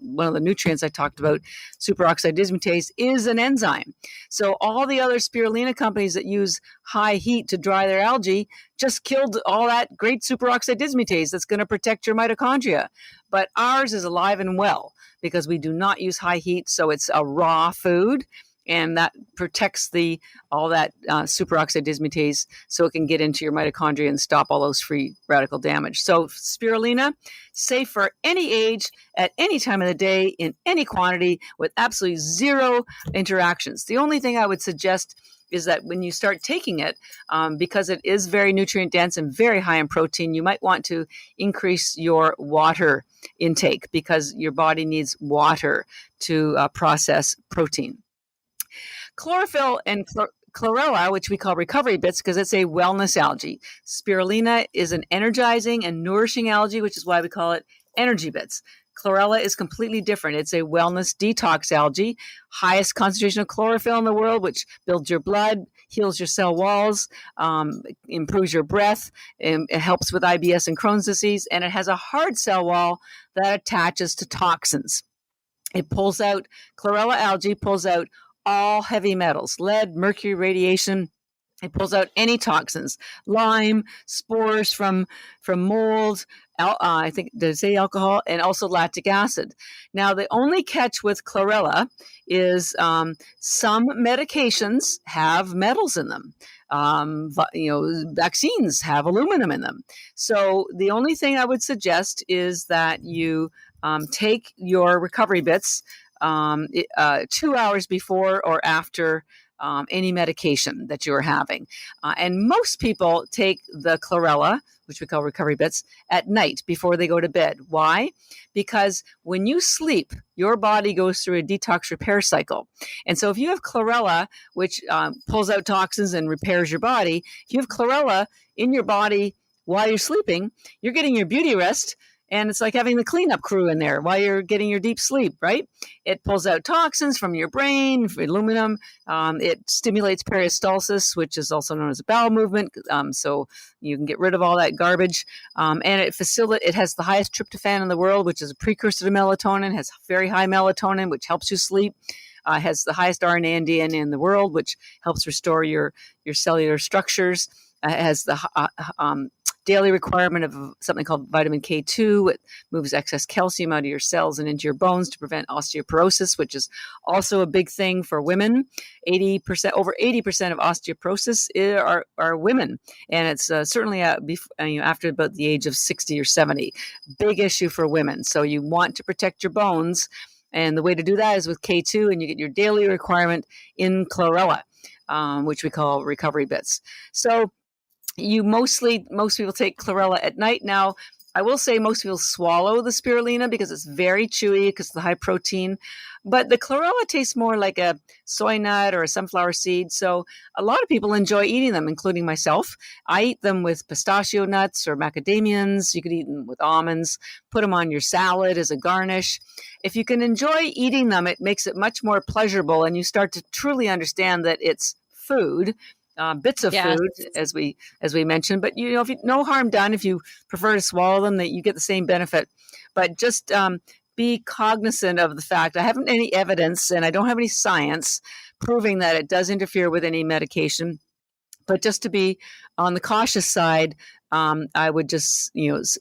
B: one of the nutrients I talked about, superoxide dismutase, is an enzyme. So all the other spirulina companies that use high heat to dry their algae just killed all that great superoxide dismutase that's going to protect your mitochondria. But ours is alive and well because we do not use high heat, so it's a raw food. And that protects all that superoxide dismutase so it can get into your mitochondria and stop all those free radical damage. So spirulina, safe for any age, at any time of the day, in any quantity, with absolutely 0 interactions. The only thing I would suggest is that when you start taking it, because it is very nutrient dense and very high in protein, you might want to increase your water intake because your body needs water to process protein. Chlorophyll and chlorella, which we call recovery bits because it's a wellness algae. Spirulina is an energizing and nourishing algae, which is why we call it energy bits. Chlorella is completely different. It's a wellness detox algae, highest concentration of chlorophyll in the world, which builds your blood, heals your cell walls, improves your breath, it helps with IBS and Crohn's disease, and it has a hard cell wall that attaches to toxins. Chlorella algae pulls out all heavy metals, lead, mercury, radiation. It pulls out any toxins, Lyme, spores from mold, I think, did it say alcohol, and also lactic acid. Now, the only catch with chlorella is some medications have metals in them. Vaccines have aluminum in them. So the only thing I would suggest is that you take your recovery bits 2 hours before or after any medication that you're having. And most people take the chlorella, which we call recovery bits, at night before they go to bed. Why? Because when you sleep, your body goes through a detox repair cycle. And so if you have chlorella, which pulls out toxins and repairs your body, if you have chlorella in your body while you're sleeping, you're getting your beauty rest. And it's like having the cleanup crew in there while you're getting your deep sleep, right? It pulls out toxins from your brain, aluminum. It stimulates peristalsis, which is also known as a bowel movement. So you can get rid of all that garbage. And it has the highest tryptophan in the world, which is a precursor to melatonin, has very high melatonin, which helps you sleep. Has the highest RNA and DNA in the world, which helps restore your cellular structures. Has the daily requirement of something called vitamin K2. It moves excess calcium out of your cells and into your bones to prevent osteoporosis, which is also a big thing for women. Over 80% of osteoporosis are women, and it's certainly after about the age of 60 or 70. Big issue for women. So you want to protect your bones. And the way to do that is with K2, and you get your daily requirement in chlorella, which we call recovery bits. So most people take chlorella at night. Now, I will say most people swallow the spirulina because it's very chewy because of the high protein. But the chlorella tastes more like a soy nut or a sunflower seed. So a lot of people enjoy eating them, including myself. I eat them with pistachio nuts or macadamians. You could eat them with almonds. Put them on your salad as a garnish. If you can enjoy eating them, it makes it much more pleasurable, and you start to truly understand that it's food. Bits of food, as we mentioned, but if no harm done if you prefer to swallow them, that you get the same benefit. But just be cognizant of the fact I haven't any evidence, and I don't have any science proving that it does interfere with any medication. But just to be on the cautious side, I would just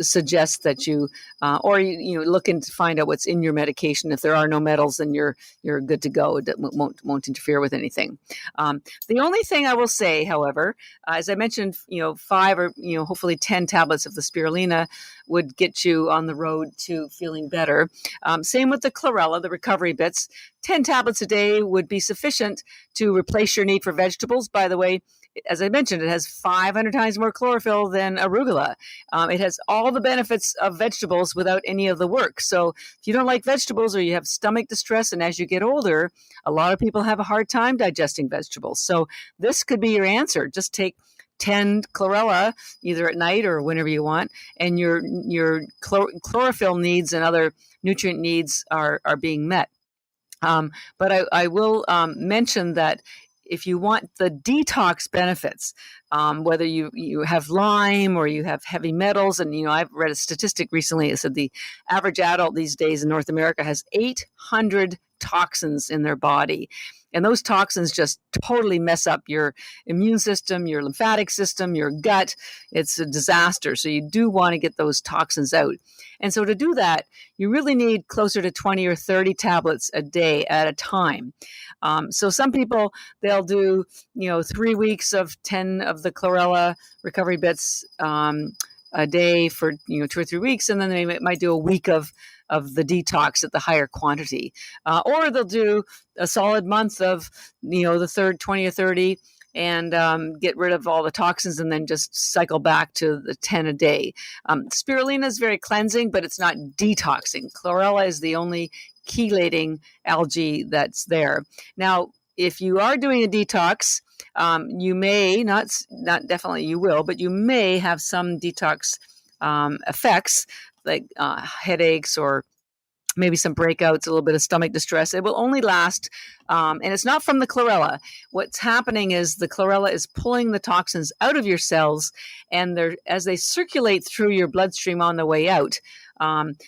B: suggest that you look and find out what's in your medication. If there are no metals, then you're good to go. It won't interfere with anything. The only thing I will say, however, as I mentioned, 5 or hopefully 10 tablets of the spirulina would get you on the road to feeling better. Same with the chlorella, the recovery bits. 10 tablets a day would be sufficient to replace your need for vegetables. By the way, as I mentioned, it has 500 times more chlorophyll than arugula. It has all the benefits of vegetables without any of the work. So if you don't like vegetables or you have stomach distress, and as you get older, a lot of people have a hard time digesting vegetables. So this could be your answer. Just take 10 chlorella either at night or whenever you want, and your chlorophyll needs and other nutrient needs are being met. But I will mention that if you want the detox benefits, whether you have Lyme or you have heavy metals, and I've read a statistic recently that said the average adult these days in North America has 800 toxins in their body. And those toxins just totally mess up your immune system, your lymphatic system, your gut. It's a disaster. So you do want to get those toxins out. And so to do that, you really need closer to 20 or 30 tablets a day at a time. So some people, they'll do, 3 weeks of 10 of the chlorella recovery bits a day for 2 or 3 weeks, and then they might do a week of the detox at the higher quantity, or they'll do a solid month of the third 20 or 30 and get rid of all the toxins, and then just cycle back to the 10 a day. Spirulina is very cleansing, but it's not detoxing. Chlorella is the only chelating algae that's there. Now, if you are doing a detox, you may not definitely you will, but you may have some detox effects like headaches or maybe some breakouts, a little bit of stomach distress. It will only last, and it's not from the chlorella. What's happening is the chlorella is pulling the toxins out of your cells, and as they circulate through your bloodstream on the way out,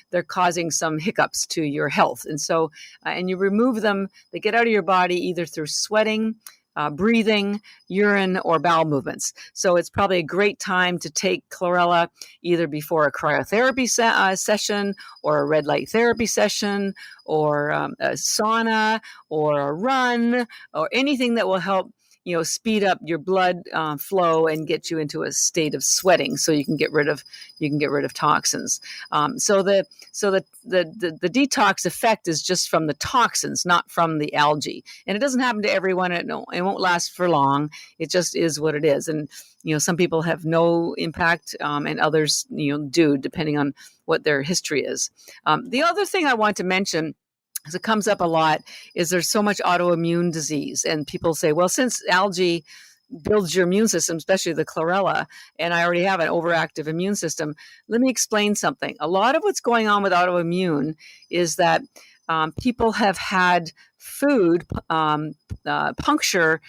B: they're causing some hiccups to your health. And so, and you remove them, they get out of your body either through sweating, breathing, urine, or bowel movements. So it's probably a great time to take chlorella either before a cryotherapy session or a red light therapy session or a sauna or a run or anything that will help speed up your blood flow and get you into a state of sweating, so you can get rid of toxins. So the detox effect is just from the toxins, not from the algae. And it doesn't happen to everyone. It won't last for long. It just is what it is. And some people have no impact, and others do, depending on what their history is. The other thing I want to mention, because it comes up a lot, is there's so much autoimmune disease. And people say, well, since algae builds your immune system, especially the chlorella, and I already have an overactive immune system, let me explain something. A lot of what's going on with autoimmune is that people have had food puncture,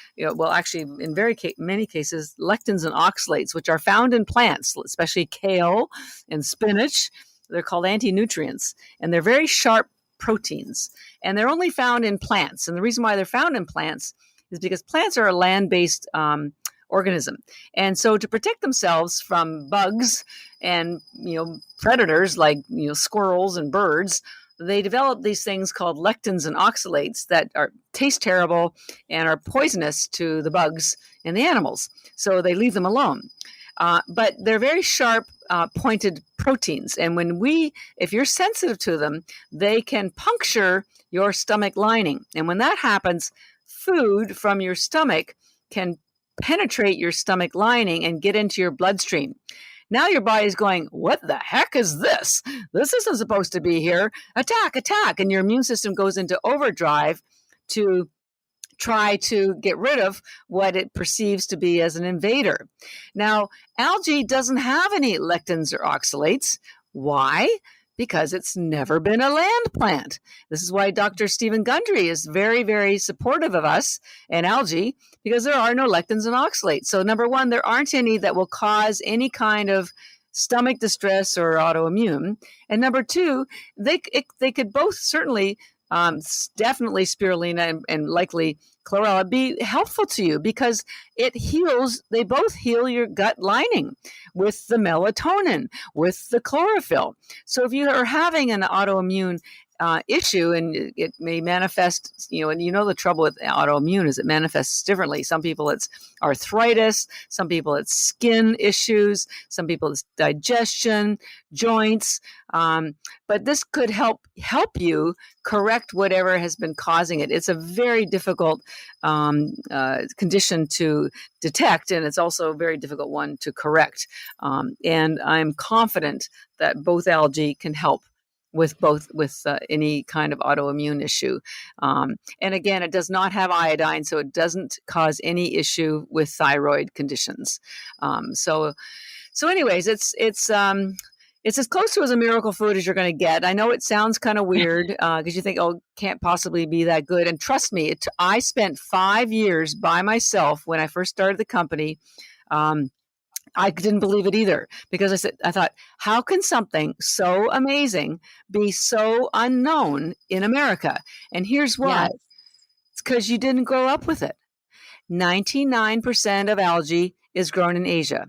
B: actually in many cases, lectins and oxalates, which are found in plants, especially kale and spinach. They're called anti-nutrients, and they're very sharp proteins, and they're only found in plants. And the reason why they're found in plants is because plants are a land-based organism. And so to protect themselves from bugs and predators like squirrels and birds, they develop these things called lectins and oxalates that taste terrible and are poisonous to the bugs and the animals. So they leave them alone. but they're very sharp, pointed proteins. And if you're sensitive to them, they can puncture your stomach lining. And when that happens, food from your stomach can penetrate your stomach lining and get into your bloodstream. Now your body's going, what the heck is this? This isn't supposed to be here. Attack, attack. And your immune system goes into overdrive to try to get rid of what it perceives to be as an invader. Now, algae doesn't have any lectins or oxalates. Why? Because it's never been a land plant. This is why Dr. Stephen Gundry is very, very supportive of us and algae, because there are no lectins and oxalates. So number one, there aren't any that will cause any kind of stomach distress or autoimmune. And number two, they could both certainly, definitely spirulina and likely chlorella, be helpful to you because they both heal your gut lining with the melatonin, with the chlorophyll. So if you are having an autoimmune issue, and it may manifest, and the trouble with autoimmune is it manifests differently. Some people it's arthritis, some people it's skin issues, some people it's digestion, joints. But this could help you correct whatever has been causing it. It's a very difficult condition to detect, and it's also a very difficult one to correct. And I'm confident that both algae can help with any kind of autoimmune issue. And again, it does not have iodine, so it doesn't cause any issue with thyroid conditions. So anyways, it's as close to as a miracle food as you're going to get. I know it sounds kind of weird because you think, oh, can't possibly be that good. And trust me, I spent 5 years by myself when I first started the company. I didn't believe it either because I thought, how can something so amazing be so unknown in America? And here's why.
A: Yes.
B: It's because you didn't grow up with it. 99% of algae is grown in Asia.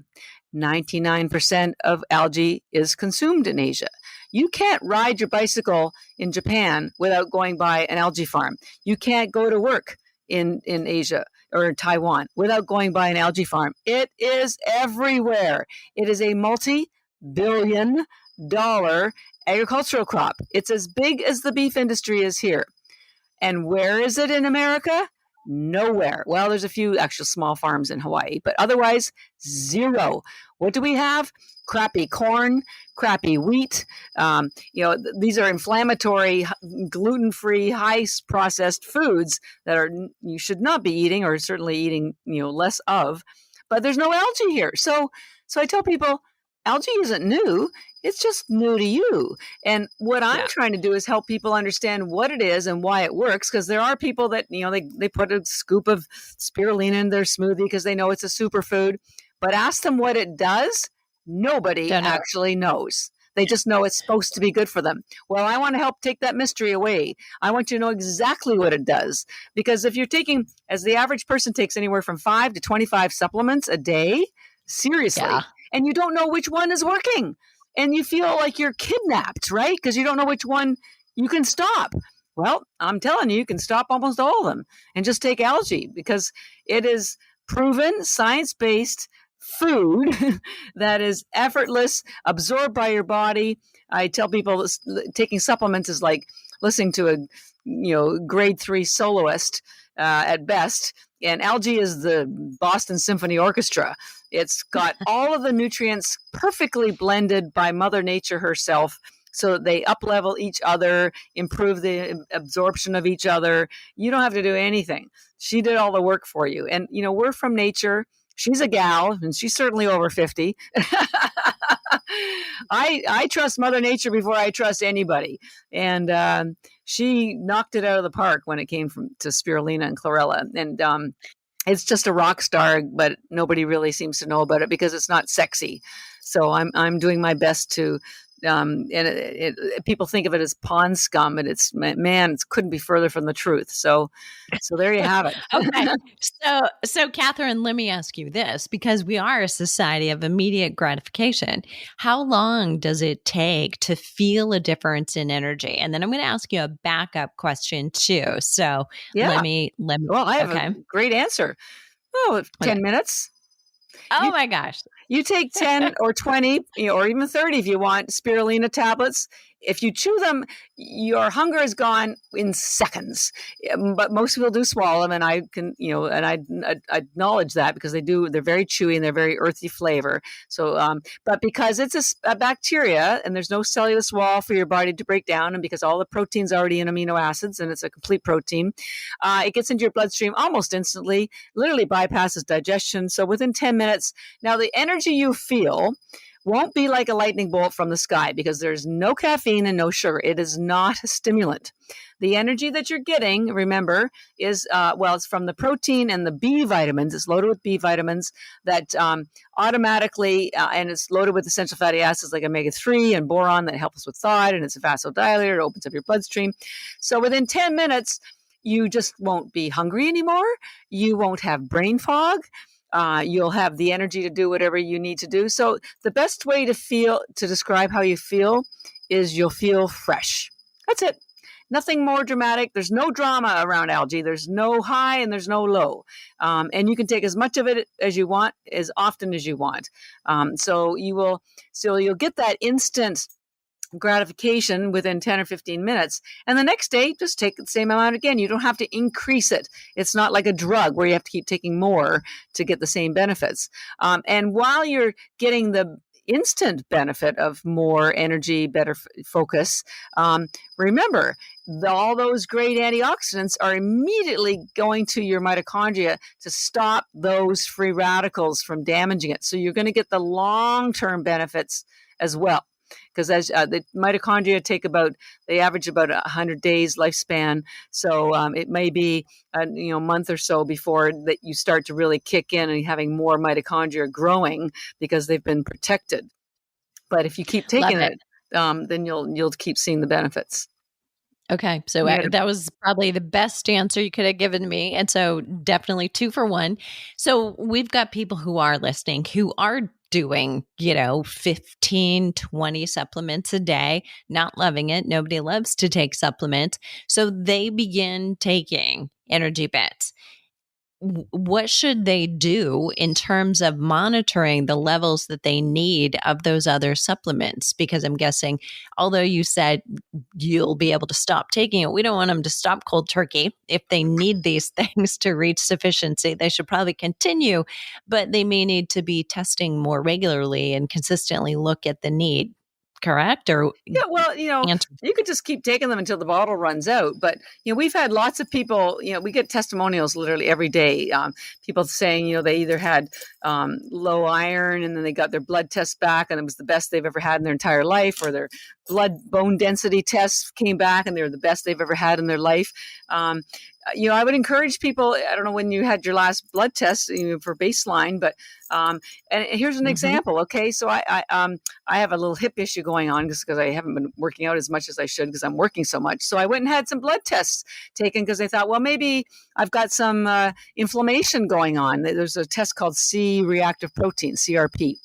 B: 99% of algae is consumed in Asia. You can't ride your bicycle in Japan without going by an algae farm. You can't go to work in Asia or in Taiwan without going by an algae farm. It is everywhere. It is a multi-billion-dollar agricultural crop. It's as big as the beef industry is here. And where is it in America? Nowhere. Well, there's a few actual small farms in Hawaii, but otherwise, zero. What do we have? Crappy corn, crappy wheat. These are inflammatory, gluten-free, high-processed foods that you should not be eating, or certainly eating, less of. But there's no algae here. So I tell people, algae isn't new. It's just new to you. And what I'm trying to do is help people understand what it is and why it works. Because there are people that, they put a scoop of spirulina in their smoothie because they know it's a superfood. But ask them what it does. Nobody actually knows. They just know it's supposed to be good for them. Well, I want to help take that mystery away. I want you to know exactly what it does. Because if you're taking, as the average person takes anywhere from 5 to 25 supplements a day, seriously, and you don't know which one is working. And you feel like you're kidnapped, right? Because you don't know which one you can stop. Well, I'm telling you, you can stop almost all of them and just take algae because it is proven science-based food that is effortless, absorbed by your body. I tell people taking supplements is like listening to a grade 3 soloist at best. And algae is the Boston Symphony Orchestra. It's got all of the nutrients perfectly blended by Mother Nature herself, so that they up-level each other, improve the absorption of each other. You don't have to do anything. She did all the work for you. And, we're from nature. She's a gal, and she's certainly over 50. I trust Mother Nature before I trust anybody. And she knocked it out of the park when it came to spirulina and chlorella. And it's just a rock star, but nobody really seems to know about it because it's not sexy. So I'm doing my best to. People think of it as pond scum, and it couldn't be further from the truth. So there you have it.
A: Okay. So Catharine, let me ask you this, because we are a society of immediate gratification. How long does it take to feel a difference in energy? And then I'm going to ask you a backup question too. So let me.
B: Well, I have a great answer. 10 minutes.
A: Oh
B: You
A: my gosh.
B: You take 10 or 20, or even 30 if you want, spirulina tablets. If you chew them, your hunger is gone in seconds. But most people do swallow them, and I can, and I acknowledge that because they're very chewy and they're very earthy flavor. So, but because it's a bacteria and there's no cellulose wall for your body to break down, and because all the protein's already in amino acids and it's a complete protein, it gets into your bloodstream almost instantly, literally bypasses digestion. So within 10 minutes, now the energy you feel won't be like a lightning bolt from the sky because there's no caffeine and no sugar. It is not a stimulant. The energy that you're getting, remember, is, it's from the protein and the B vitamins. It's loaded with B vitamins that automatically, and it's loaded with essential fatty acids like omega-3 and boron that help us with thought, and it's a vasodilator. It opens up your bloodstream. So within 10 minutes, you just won't be hungry anymore. You won't have brain fog. You'll have the energy to do whatever you need to do. So the best way to describe how you feel is you'll feel fresh. That's it. Nothing more dramatic. There's no drama around algae. There's no high and there's no low. And you can take as much of it as you want, as often as you want. So you'll get that instant gratification within 10 or 15 minutes. And the next day, just take the same amount again. You don't have to increase it. It's not like a drug where you have to keep taking more to get the same benefits. And while you're getting the instant benefit of more energy, better focus, remember, all those great antioxidants are immediately going to your mitochondria to stop those free radicals from damaging it. So you're going to get the long-term benefits as well. Because as the mitochondria they average about 100 days lifespan. So it may be a month or so before that you start to really kick in and having more mitochondria growing because they've been protected. But if you keep taking it, then you'll keep seeing the benefits.
A: Okay. So that was probably the best answer you could have given me. And so definitely 2 for 1. So we've got people who are listening who are doing, 15, 20 supplements a day, not loving it. Nobody loves to take supplements. So they begin taking energy bits. What should they do in terms of monitoring the levels that they need of those other supplements? Because I'm guessing, although you said you'll be able to stop taking it, we don't want them to stop cold turkey. If they need these things to reach sufficiency, they should probably continue, but they may need to be testing more regularly and consistently look at the need. Correct? Or
B: yeah, well, you could just keep taking them until the bottle runs out. But we've had lots of people. We get testimonials literally every day. People saying they either had low iron and then they got their blood test back and it was the best they've ever had in their entire life, or their blood bone density tests came back and they were the best they've ever had in their life. I would encourage people. I don't know when you had your last blood test for baseline, but and here's an example. Okay, so I have a little hip issue going on just because I haven't been working out as much as I should because I'm working so much. So I went and had some blood tests taken because I thought, well, maybe I've got some inflammation going on. There's a test called C-reactive protein, CRP.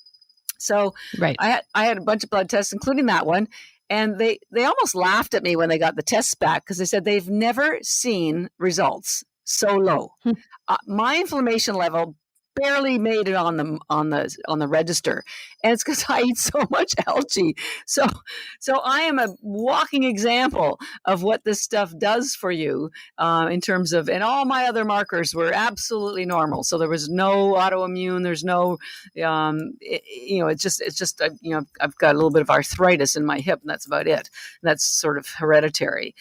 B: So
A: right.
B: I had a bunch of blood tests, including that one. And they almost laughed at me when they got the tests back because they said they've never seen results so low. My inflammation level barely made it on the register, and it's because I eat so much algae. So I am a walking example of what this stuff does for you in terms of, and all my other markers were absolutely normal. So there was no autoimmune. There's no, it's just I've got a little bit of arthritis in my hip, and that's about it. That's sort of hereditary.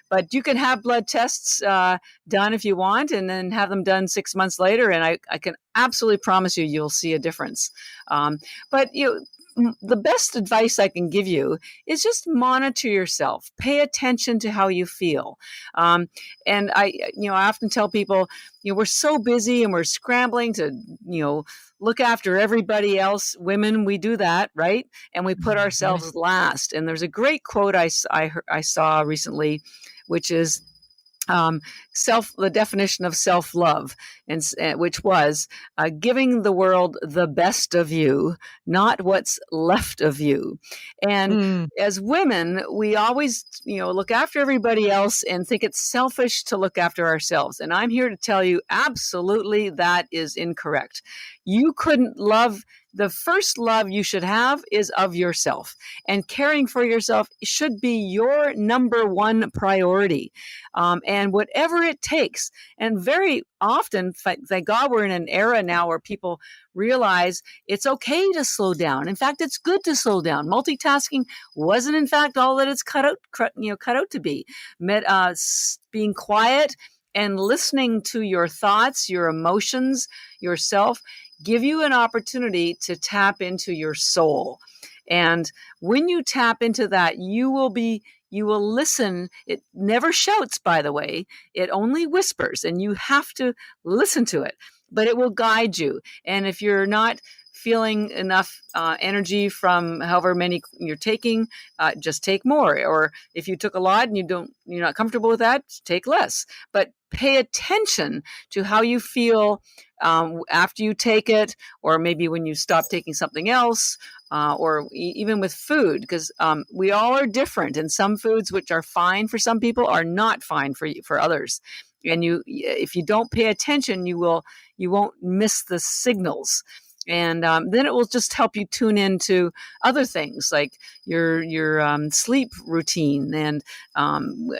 B: But you can have blood tests done if you want, and then have them done 6 months later. And I can absolutely promise you'll see a difference. But the best advice I can give you is just monitor yourself. Pay attention to how you feel. And I often tell people, we're so busy and we're scrambling to, look after everybody else. Women, we do that, right? And we put ourselves last. And there's a great quote I saw recently, which is the definition of self-love, and which was giving the world the best of you, not what's left of you. And as women, we always, look after everybody else and think it's selfish to look after ourselves. And I'm here to tell you, absolutely, that is incorrect. you couldn't love. The first love you should have is of yourself, and caring for yourself should be your number one priority. And whatever it takes, and very often, thank God we're in an era now where people realize it's okay to slow down. In fact, it's good to slow down. Multitasking wasn't, in fact, all that it's cut out to be. Being quiet and listening to your thoughts, your emotions, yourself, give you an opportunity to tap into your soul. And when you tap into that, you will listen. It never shouts, by the way. It only whispers, and you have to listen to it, but it will guide you. And if you're not feeling enough energy from however many you're taking, just take more. Or if you took a lot and you're not comfortable with that, take less. But pay attention to how you feel after you take it, or maybe when you stop taking something else, or even with food, because we all are different, and some foods which are fine for some people are not fine for others. And if you don't pay attention, you won't miss the signals. And then it will just help you tune into other things like your sleep routine, and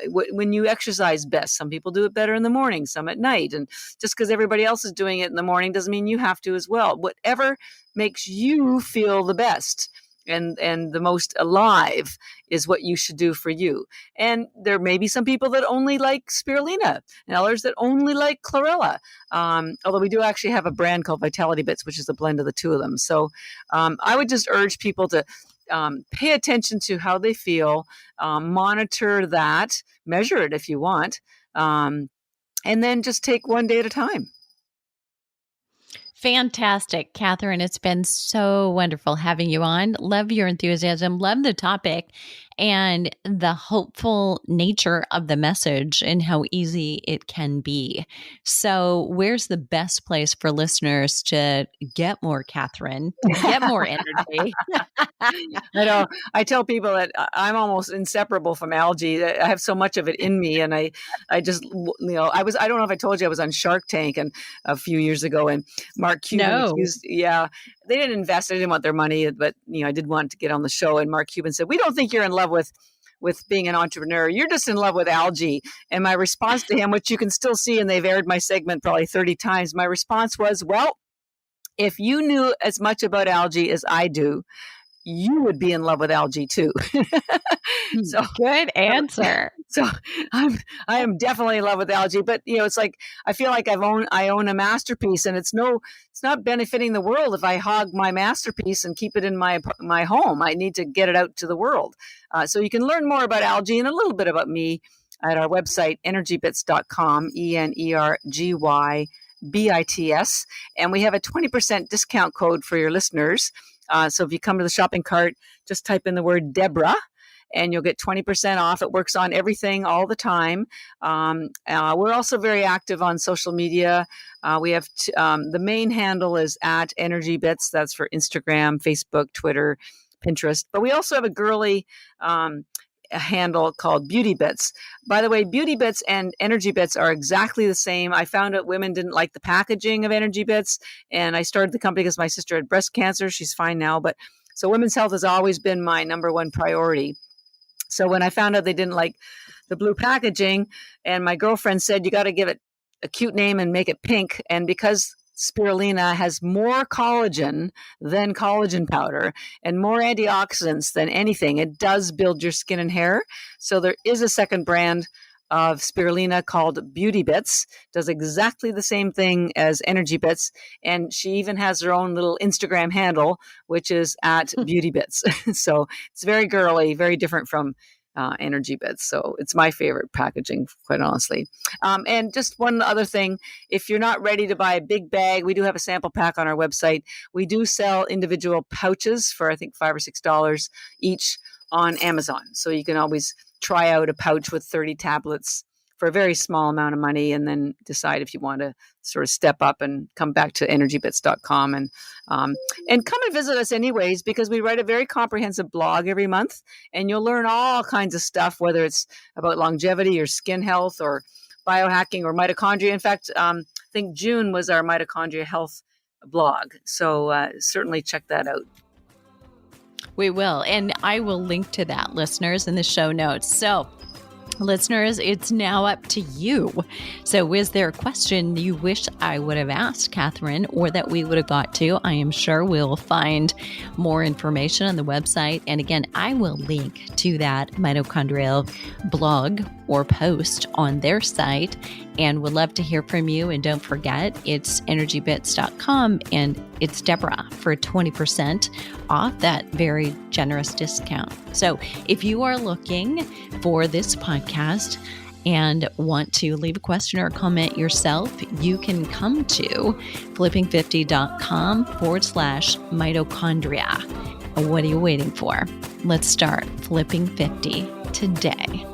B: when you exercise best. Some people do it better in the morning, some at night. And just because everybody else is doing it in the morning doesn't mean you have to as well. Whatever makes you feel the best and the most alive is what you should do for you. And there may be some people that only like spirulina, and others that only like chlorella. Although we do actually have a brand called Vitality Bits, which is a blend of the two of them. So I would just urge people to pay attention to how they feel, monitor that, measure it if you want, and then just take one day at a time.
A: Fantastic, Catharine. It's been so wonderful having you on. Love your enthusiasm, love the topic, and the hopeful nature of the message and how easy it can be. So, where's the best place for listeners to get more Catharine, to get more energy?
B: I know. I tell people that I'm almost inseparable from algae. I have so much of it in me, and I just, I don't know if I told you I was on Shark Tank and a few years ago, and Mark Cuban they didn't invest. I didn't want their money, but I did want to get on the show. And Mark Cuban said, "We don't think you're in love with being an entrepreneur. You're just in love with algae." And my response to him, which you can still see, and they've aired my segment probably 30 times, my response was, "Well, if you knew as much about algae as I do, you would be in love with algae too."
A: So good answer.
B: So I am definitely in love with algae, but it's like I feel like I own a masterpiece, and it's not benefiting the world if I hog my masterpiece and keep it in my home. I need to get it out to the world. So you can learn more about algae and a little bit about me at our website, energybits.com, ENERGYBITS, and we have a 20% discount code for your listeners. So if you come to the shopping cart, just type in the word Deborah, and you'll get 20% off. It works on everything all the time. We're also very active on social media. We have the main handle is at EnergyBits. That's for Instagram, Facebook, Twitter, Pinterest. But we also have a girly a handle called Beauty Bits. By the way, Beauty Bits and Energy Bits are exactly the same. I found out women didn't like the packaging of Energy Bits, and I started the company because my sister had breast cancer. She's fine now, but so women's health has always been my number one priority. So when I found out they didn't like the blue packaging, and my girlfriend said, you got to give it a cute name and make it pink. And because spirulina has more collagen than collagen powder and more antioxidants than anything, it does build your skin and hair. So there is a second brand of spirulina called Beauty Bits, does exactly the same thing as Energy Bits. And she even has her own little Instagram handle, which is at Beauty Bits. So it's very girly, very different from Energy Bits. So it's my favorite packaging, quite honestly. And just one other thing, if you're not ready to buy a big bag, we do have a sample pack on our website. We do sell individual pouches for, I think, $5 or $6 each on Amazon. So you can always try out a pouch with 30 tablets for a very small amount of money, and then decide if you want to sort of step up and come back to energybits.com and come and visit us anyways, because we write a very comprehensive blog every month, and you'll learn all kinds of stuff, whether it's about longevity or skin health or biohacking or mitochondria. In fact, I think June was our mitochondria health blog. So certainly check that out.
A: We will. And I will link to that, listeners, in the show notes. So, listeners, it's now up to you. So is there a question you wish I would have asked Catharine or that we would have got to? I am sure we'll find more information on the website. And again, I will link to that Mitochondrial blog or post on their site and would love to hear from you. And don't forget, it's energybits.com and it's Deborah for 20% off that very generous discount. So if you are looking for this podcast and want to leave a question or a comment yourself, you can come to flipping50.com/mitochondria. What are you waiting for? Let's start flipping 50 today.